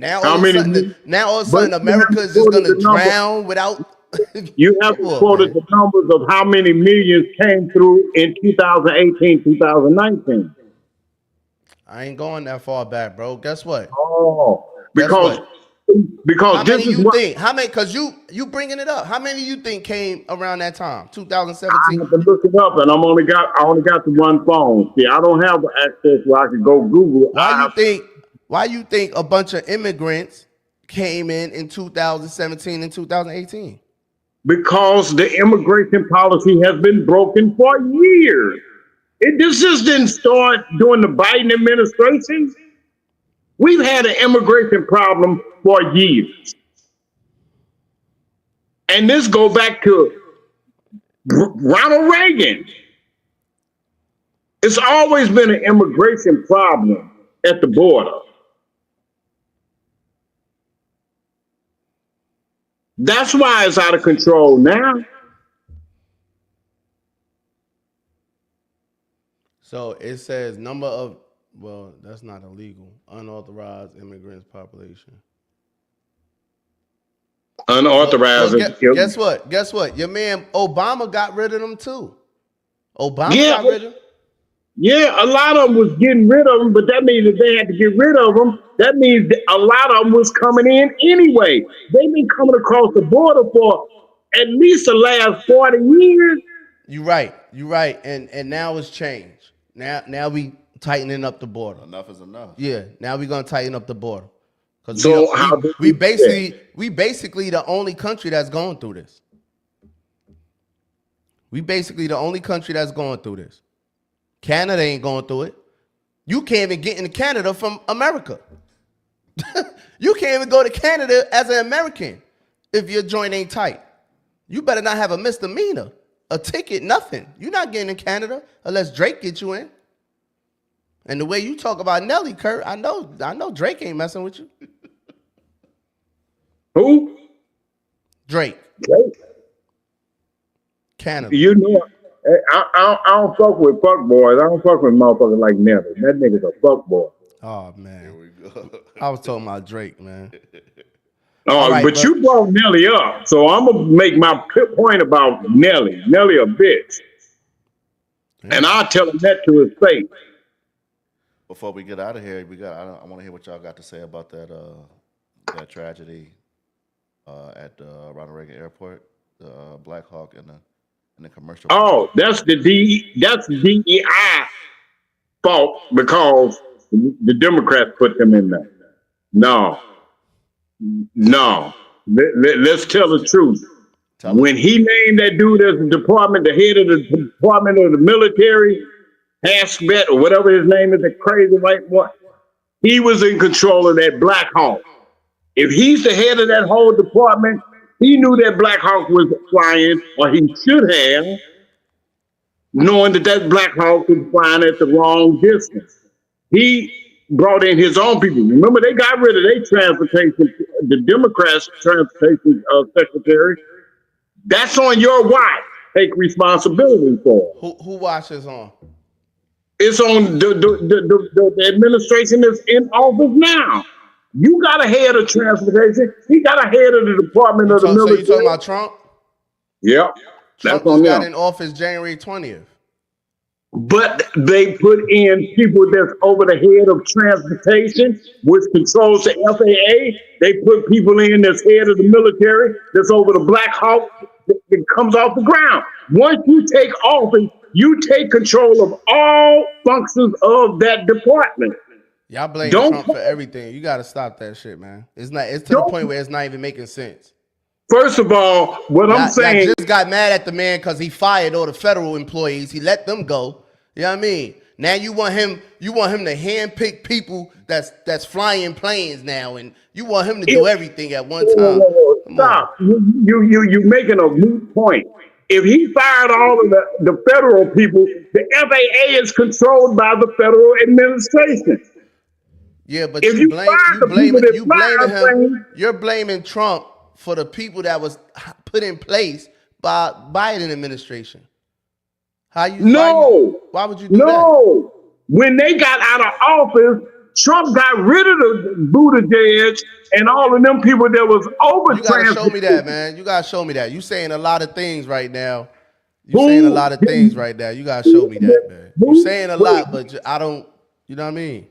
Now all of a sudden America is just gonna drown without. You have to quote the numbers of how many millions came through in 2018, 2019. I ain't going that far back, bro. Guess what? Oh, because how many you think? How many? Because you bringing it up. How many you think came around that time? 2017. I have to look it up, and I only got the one phone. See, I don't have access where I can go Google. Why you think a bunch of immigrants came in 2017 and 2018? Because the immigration policy has been broken for years. This just didn't start during the Biden administration. We've had an immigration problem for years. And this goes back to Ronald Reagan. It's always been an immigration problem at the border. That's why it's out of control now. So it says number of, well, that's not illegal, unauthorized immigrants population. Unauthorized. Guess what? Guess what? Your man Obama got rid of them too. Obama got rid of them. Yeah, a lot of them was getting rid of them, but that means if they had to get rid of them, that means that a lot of them was coming in anyway. They've been coming across the border for at least the last 40 years. You're right. And now it's changed. Now we tightening up the border. Enough is enough. Yeah, now we're gonna tighten up the border. Because so we basically the only country that's going through this. We basically the only country that's going through this. Canada ain't going through it. You can't even get into Canada from America. You can't even go to Canada as an American if your joint ain't tight. You better not have a misdemeanor, a ticket, nothing. You're not getting in Canada unless Drake gets you in. And the way you talk about Nelly, Kurt, I know Drake ain't messing with you. Who? Drake. Drake. Canada. You know, I don't fuck with fuck boys. I don't fuck with motherfuckers like Nelly. That nigga's a fuck boy. Oh, man. I was talking about Drake, man. Oh, right, but you brought Nelly up, so I'm gonna make my point about Nelly. Nelly a bitch, and I'll tell him that to his face. Before we get out of here, I want to hear what y'all got to say about that tragedy at Ronald Reagan Airport, the Black Hawk and the commercial. Oh, that's the DEI fault because the Democrats put them in there. No. Let's tell the truth. When he named that dude as the head of the Department of the Military, Haspet or whatever his name is, the crazy white boy, he was in control of that Black Hawk. If he's the head of that whole department, he knew that Black Hawk was flying, or he should have, knowing that Black Hawk was flying at the wrong distance. He brought in his own people. Remember, they got rid of their transportation, the Democrats' transportation secretary. That's on your watch. Take responsibility for it. Who watches on? It's on the administration that's in office now. You got a head of transportation. He got a head of the Department of the Military. So you talking about Trump? Yep. Trump just got in office January 20th. But they put in people that's over the head of transportation, which controls the FAA. They put people in that's head of the military, that's over the Black Hawk that comes off the ground. Once you take office, you take control of all functions of that department. Y'all blame Trump for everything. You got to stop that shit, man. It's to the point where it's not even making sense. First of all, I'm saying, I just got mad at the man because he fired all the federal employees. He let them go. You know what I mean? Now you want him to handpick people that's flying planes now, and you want him to do everything at one time. Stop. You making a moot point. If he fired all of the federal people, the FAA is controlled by the federal administration. Yeah, but if you're blaming Trump for the people that was put in place by Biden administration. Why would you do that? No. When they got out of office, Trump got rid of the Buttigieg and all of them people that was over. You gotta show me that, man. You gotta show me that. You saying a lot of things right now. You gotta show me that, man. You saying a lot, but I don't. You know what I mean?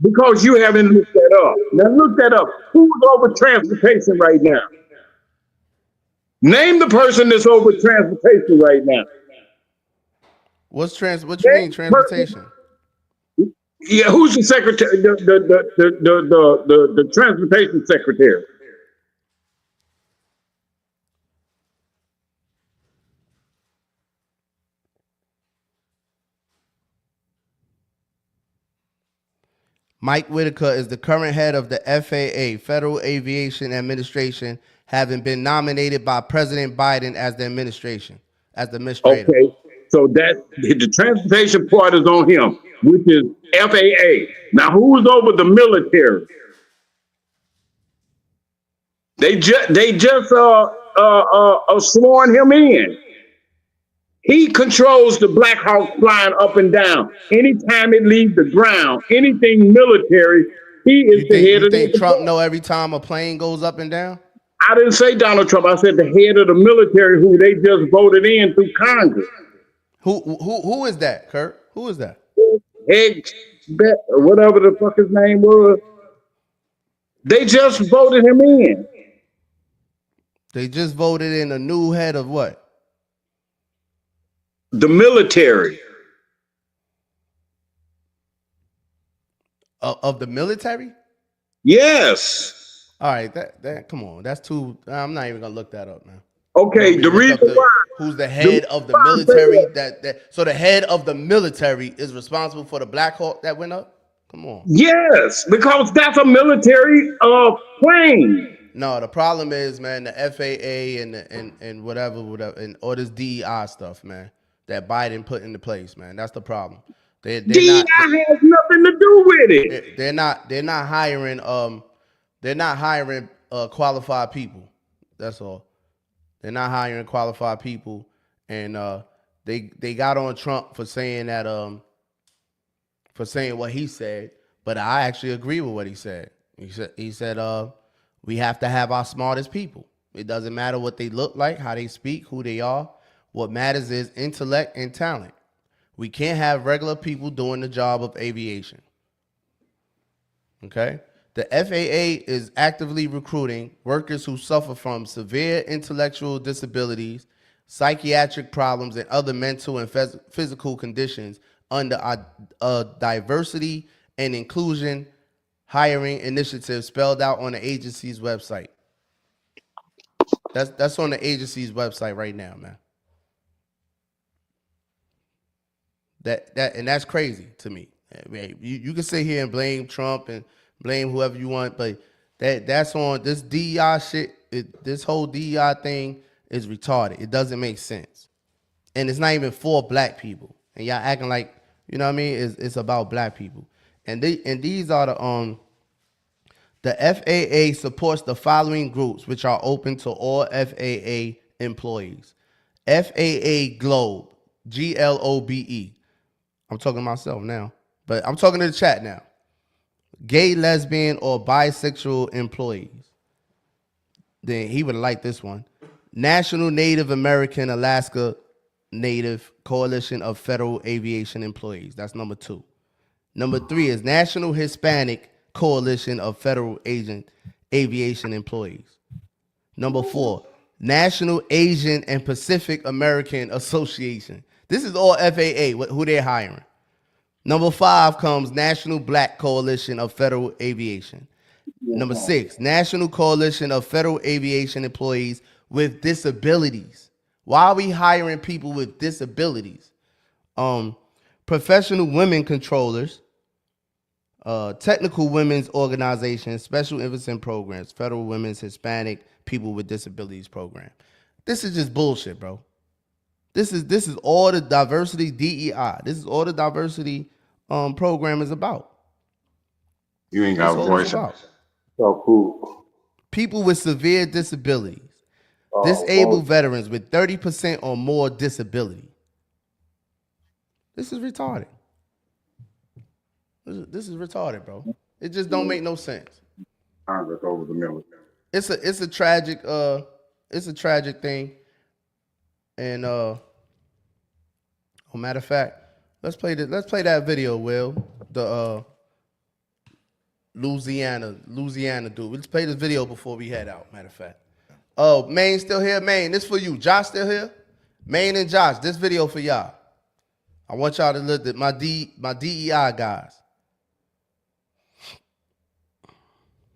Because you haven't looked that up. Now look that up. Who's over transportation right now? Name the person that's over transportation right now. What you mean transportation? Yeah, who's the secretary? The transportation secretary. Mike Whitaker is the current head of the FAA, Federal Aviation Administration, having been nominated by President Biden as the administrator. Okay, so that the transportation part is on him, which is FAA. Now, who's over the military? They just sworn him in. He controls the Black Hawk flying up and down. Anytime it leaves the ground, anything military, he is the head of the. You think Trump know every time a plane goes up and down? I didn't say Donald Trump. I said the head of the military, who they just voted in through Congress. Who is that, Kurt? Who is that? Or whatever the fuck his name was. They just voted him in. They just voted in a new head of what? The military. Of the military? Yes. All right, that come on. That's too. I'm not even gonna look that up, man. Okay, the reason why. Who's the head of the military? So the head of the military is responsible for the Black Hawk that went up. Come on. Yes, because that's a military plane. No, the problem is, man, the FAA and whatever, and all this DEI stuff, man, that Biden put into place, man. That's the problem. DEI has nothing to do with it. They're not hiring qualified people. That's all. They're not hiring qualified people, and they got on Trump for saying that for saying what he said, but I actually agree with what he said. He said we have to have our smartest people. It doesn't matter what they look like, how they speak, who they are. What matters is intellect and talent. We can't have regular people doing the job of aviation. Okay? The FAA is actively recruiting workers who suffer from severe intellectual disabilities, psychiatric problems, and other mental and physical conditions under a diversity and inclusion hiring initiative spelled out on the agency's website. That's on the agency's website right now, man. And that's crazy to me. You can sit here and blame Trump and blame whoever you want, but that's on this DEI shit. This whole DEI thing is retarded. It doesn't make sense, and it's not even for black people. And y'all acting like, you know what I mean? It's about black people. And these are the FAA supports the following groups, which are open to all FAA employees. FAA Globe, GLOBE. I'm talking to myself now, but I'm talking to the chat now. Gay, lesbian, or bisexual employees. Then he would like this one. National Native American Alaska Native Coalition of Federal Aviation Employees. That's number 2. Number 3 is National Hispanic Coalition of Federal Aviation Employees. Number 4, National Asian and Pacific American Association. This is all FAA, who they're hiring. Number 5 comes National Black Coalition of Federal Aviation. Number 6, National Coalition of Federal Aviation Employees with Disabilities. Why are we hiring people with disabilities? Professional Women Controllers, Technical Women's Organization, Special Emphasis Programs, Federal Women's Hispanic People with Disabilities Program. This is just bullshit, bro. This is all the diversity DEI. This is all the diversity program is about. You ain't got a voice. So cool. People with severe disabilities. Disabled veterans with 30% or more disability. This is retarded. This is retarded, bro. It just don't make no sense. Congress over the military. It's a tragic thing. And matter of fact, let's play that video, Will. The Louisiana dude. Let's play this video before we head out, matter of fact. Oh, Maine still here? Maine, this for you. Josh still here? Maine and Josh, this video for y'all. I want y'all to look at my DEI guys.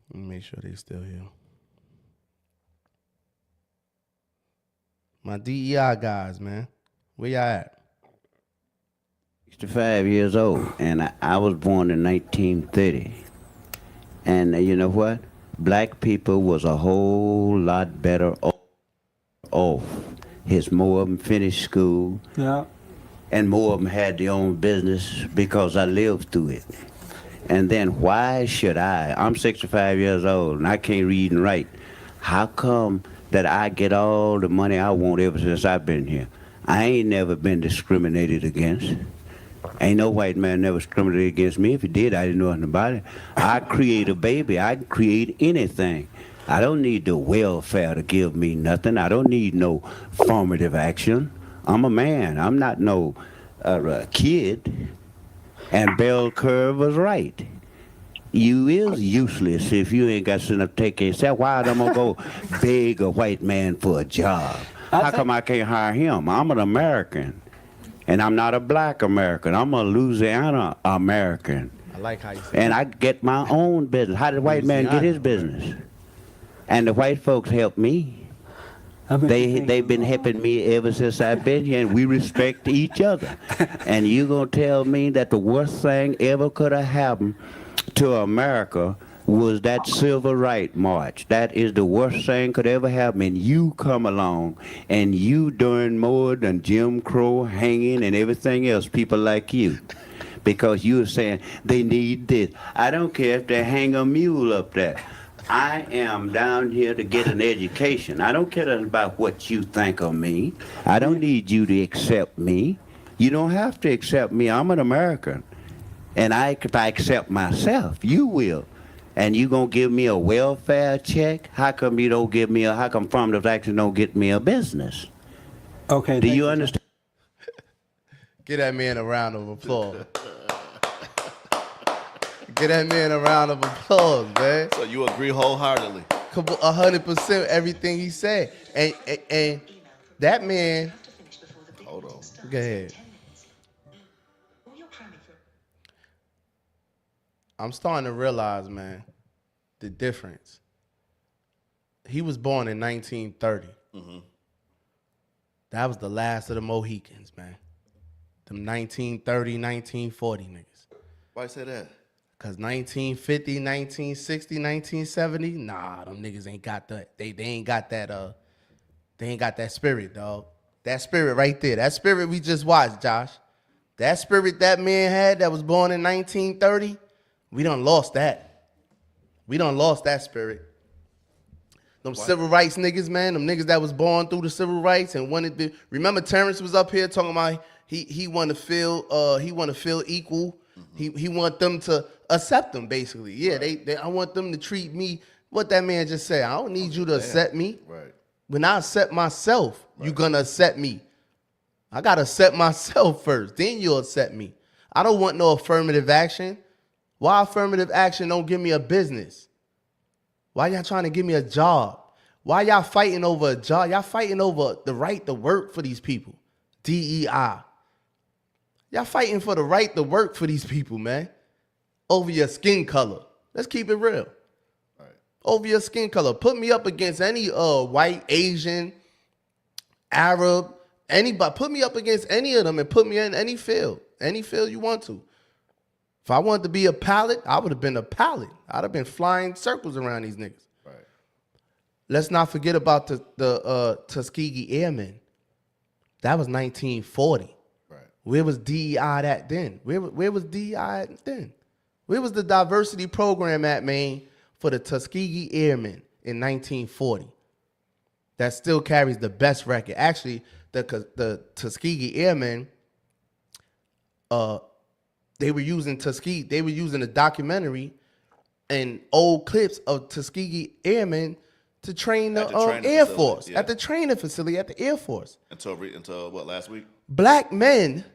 Let me make sure they still here. My DEI guys, man. Where y'all at? 65 years old, and I was born in 1930. And you know what? Black people was a whole lot better off. More of them finished school. Yeah. And more of them had their own business because I lived through it. And then why should I'm 65 years old and I can't read and write. How come that I get all the money I want ever since I've been here? I ain't never been discriminated against. Ain't no white man never discriminated against me. If he did, I didn't know nothing about it. I create a baby. I can create anything. I don't need the welfare to give me nothing. I don't need no formative action. I'm a man. I'm not no kid. And bell curve was right. You is useless if you ain't got something to take care of yourself. Why am I going to go beg a white man for a job? How come I can't hire him? I'm an American. And I'm not a black American. I'm a Louisiana American. I like how you say and I get my own business. How did the white man get his business? And the white folks help me. They've been helping me ever since I've been here, and we respect each other. And you gonna tell me that the worst thing ever could have happened to America was that civil rights march? That is the worst thing could ever happen. And you come along and you doing more than Jim Crow, hanging, and everything else. People like you. Because you were saying they need this. I don't care if they hang a mule up there. I am down here to get an education. I don't care about what you think of me. I don't need you to accept me. You don't have to accept me. I'm an American. And if I accept myself, you will. And you gonna give me a welfare check? How come you don't give me how come affirmative action don't get me a business? Okay. Do you understand? Give that man a round of applause. Give that man a round of applause, man. So you agree wholeheartedly? 100% everything he said. And that man. Hold on. Go ahead. I'm starting to realize, man, the difference. He was born in 1930. Mm-hmm. That was the last of the Mohicans, man. Them 1930, 1940 niggas. Why say that? Because 1950, 1960, 1970, nah, them niggas ain't got that. They ain't got that, they ain't got that spirit, dog. That spirit right there. That spirit we just watched, Josh. That spirit that man had that was born in 1930, we done lost that. We done lost that spirit. Them civil rights niggas, man, them niggas that was born through the civil rights and wanted to, remember Terrence was up here talking about he want to feel equal. Mm-hmm. He want them to accept them, basically. Yeah, right. I want them to treat me, what that man just said, I don't need you to accept me. Right. When I accept myself, right, you're gonna accept me. I gotta accept myself first, then you'll accept me. I don't want no affirmative action. Why affirmative action don't give me a business? Why y'all trying to give me a job? Why y'all fighting over a job? Y'all fighting over the right to work for these people. DEI. Y'all fighting for the right to work for these people, man. Over your skin color. Let's keep it real. Right. Over your skin color. Put me up against any white, Asian, Arab, anybody. Put me up against any of them and put me in any field. Any field you want to. If I wanted to be a pilot, I would have been a pilot. I'd have been flying circles around these niggas. Right. Let's not forget about the Tuskegee Airmen. That was 1940. Right. Where was DEI at then? Where was DEI at then? Where was the diversity program at, man, for the Tuskegee Airmen in 1940? That still carries the best record. Actually, the Tuskegee Airmen, they were using Tuskegee. They were using a documentary and old clips of Tuskegee Airmen to train the Air Force, yeah, at the training facility at the Air Force. Until what, last week? Black men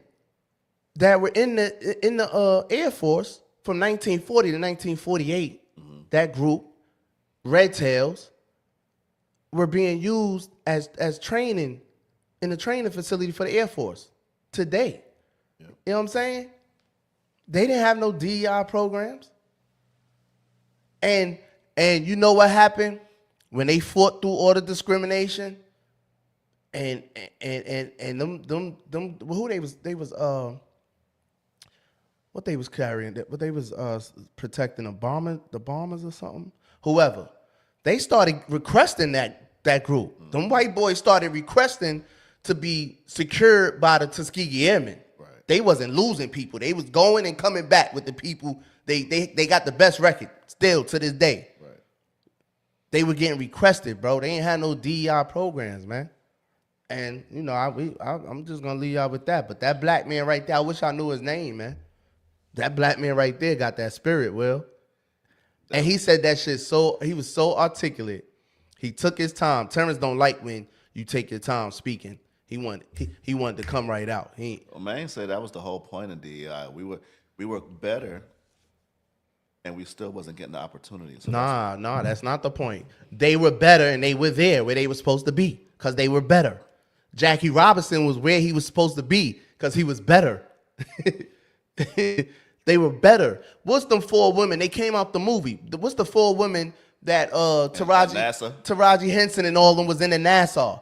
that were in the Air Force from 1940 to 1948, mm-hmm, that group, Red Tails, were being used as training in the training facility for the Air Force today. Yeah. You know what I'm saying? They didn't have no DEI programs. And you know what happened when they fought through all the discrimination? And them who they was what they was carrying, what they was protecting the bombers or something? Whoever. They started requesting that group. Mm-hmm. Them white boys started requesting to be secured by the Tuskegee Airmen. They wasn't losing people. They was going and coming back with the people. They got the best record still to this day. Right. They were getting requested, bro. They ain't had no DEI programs, man. And, you know, I'm just going to leave y'all with that. But that black man right there, I wish I knew his name, man. That black man right there got that spirit, Will. And he said that shit he was so articulate. He took his time. Terrence don't like when you take your time speaking. He wanted to come right out. Well, man said that was the whole point of DEI. We were better, and we still wasn't getting the opportunities. So nah, that's not the point. They were better, and they were there where they were supposed to be because they were better. Jackie Robinson was where he was supposed to be because he was better. They were better. What's them four women? They came out the movie. What's the four women that NASA. Taraji Henson and all of them was in the NASA.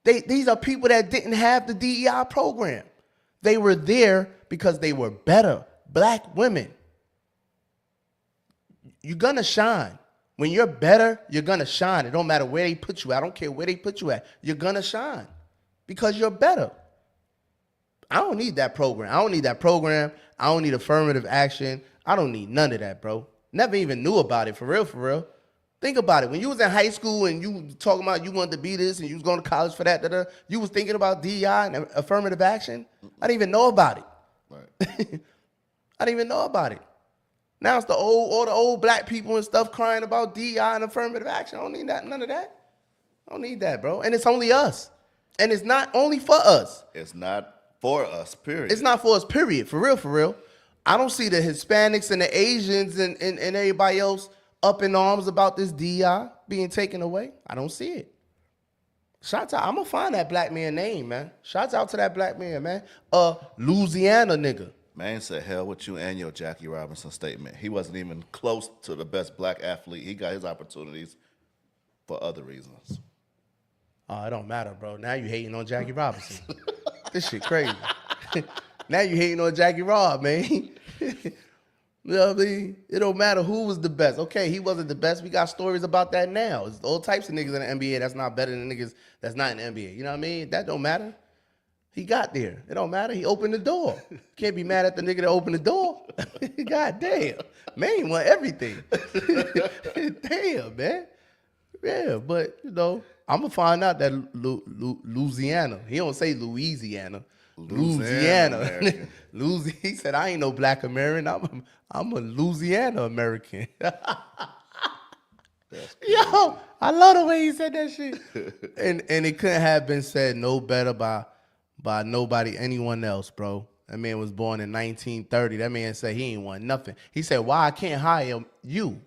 These are people that didn't have the DEI program. They were there because they were better black women. You're gonna shine. When you're better, you're gonna shine. It don't matter where they put you at. I don't care where they put you at. You're gonna shine because you're better. I don't need that program. I don't need that program. I don't need affirmative action. I don't need none of that, bro. Never even knew about it, for real, for real. Think about it. When you was in high school and you talking about you wanted to be this and you was going to college for that, you was thinking about DEI and affirmative action. I didn't even know about it. Right. I didn't even know about it. Now it's all the old black people and stuff crying about DEI and affirmative action. I don't need that, none of that. I don't need that, bro. And it's only us. And it's not only for us. It's not for us, period. It's not for us, period. For real, for real. I don't see the Hispanics and the Asians and everybody else up in arms about this DEI being taken away. I don't see it. Shouts out. I'm going to find that black man name, man. Shouts out to that black man, man. Louisiana nigga. Man said, hell with you and your Jackie Robinson statement. He wasn't even close to the best black athlete. He got his opportunities for other reasons. Oh, it don't matter, bro. Now you hating on Jackie Robinson. This shit crazy. Now you hating on Jackie Rob, man. You know what I mean? It don't matter who was the best. Okay, he wasn't the best. We got stories about that now. There's all types of niggas in the NBA that's not better than niggas that's not in the NBA. You know what I mean? That don't matter. He got there. It don't matter. He opened the door. Can't be mad at the nigga that opened the door. God damn. Man want everything. Damn, man. Yeah, but, you know, I'm going to find out that Louisiana. He don't say Louisiana. Louisiana. He said, I ain't no black American. I'm a Louisiana American. Yo, I love the way he said that shit. And it couldn't have been said no better by nobody, anyone else, bro. That man was born in 1930. That man said he ain't want nothing. He said, why I can't hire you?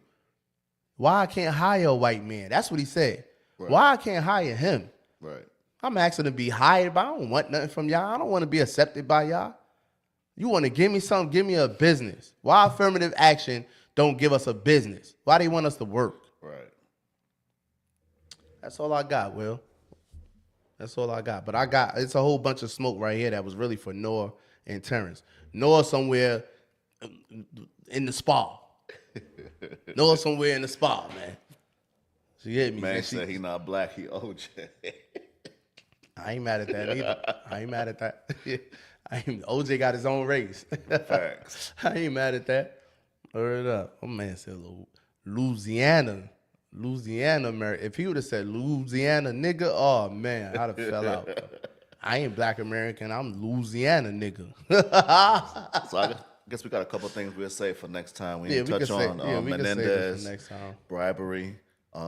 Why I can't hire a white man? That's what he said. Right. Why I can't hire him? Right. I'm asking to be hired, but I don't want nothing from y'all. I don't want to be accepted by y'all. You want to give me something, give me a business. Why affirmative action don't give us a business? Why they want us to work? Right. That's all I got, Will. That's all I got. But it's a whole bunch of smoke right here that was really for Noah and Terrence. Noah somewhere in the spa. Noah somewhere in the spa, man. She hit me. Man said he not black, he OJ. I ain't mad at that either. I ain't mad at that. OJ got his own race. Facts. I ain't mad at that. Word up. Oh man said Louisiana, America. If he would have said Louisiana nigga, oh man, I'd have fell out. I ain't black American. I'm Louisiana nigga. So I guess we got a couple things we'll say for next time. We touch on Menendez, next time. bribery.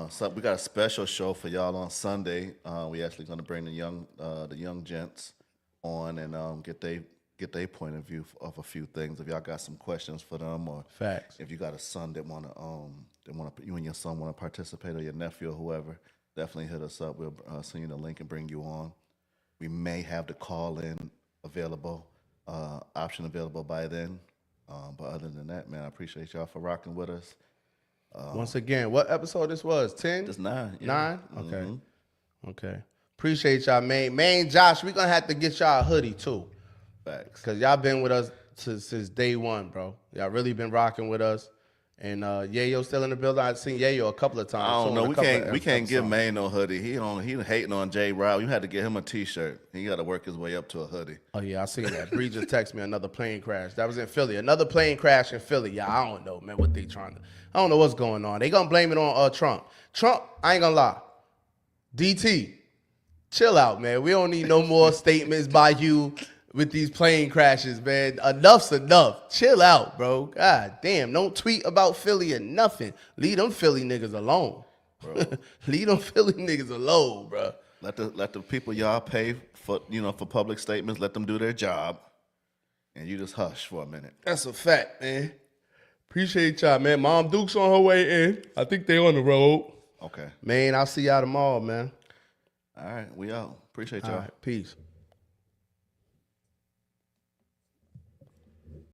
So we got a special show for y'all on Sunday. We actually going to bring the young gents on and get their point of view of a few things. If y'all got some questions for them, or facts, if you got a son that you and your son want to participate, or your nephew or whoever, definitely hit us up. We'll send you the link and bring you on. We may have the call-in option available by then. But other than that, man, I appreciate y'all for rocking with us. Once again, what episode this was? 10? It's 9. Yeah. 9? Okay. Mm-hmm. Okay. Appreciate y'all, man. Man, Josh, we're going to have to get y'all a hoodie, too. Facts. Because y'all been with us since day one, bro. Y'all really been rocking with us. And Yayo still in the building. I've seen Yayo a couple of times. I don't know. We can't give Maine no hoodie. He hating on J. Rob. You had to get him a T-shirt. He got to work his way up to a hoodie. Oh yeah, I seen that. Bree just texted me another plane crash. That was in Philly. Another plane crash in Philly. Yeah, I don't know, man. What they trying to? I don't know what's going on. They gonna blame it on Trump. Trump, I ain't gonna lie. DT, chill out, man. We don't need no more statements by you with these plane crashes, man. Enough's enough. Chill out, bro. God damn. Don't tweet about Philly or nothing. Leave them Philly niggas alone. Bro. Leave them Philly niggas alone, bro. Let the people y'all pay for public statements, let them do their job. And you just hush for a minute. That's a fact, man. Appreciate y'all, man. Mom Duke's on her way in. I think they on the road. Okay. Man, I'll see y'all tomorrow, man. All right, we out. Appreciate y'all. All right, peace.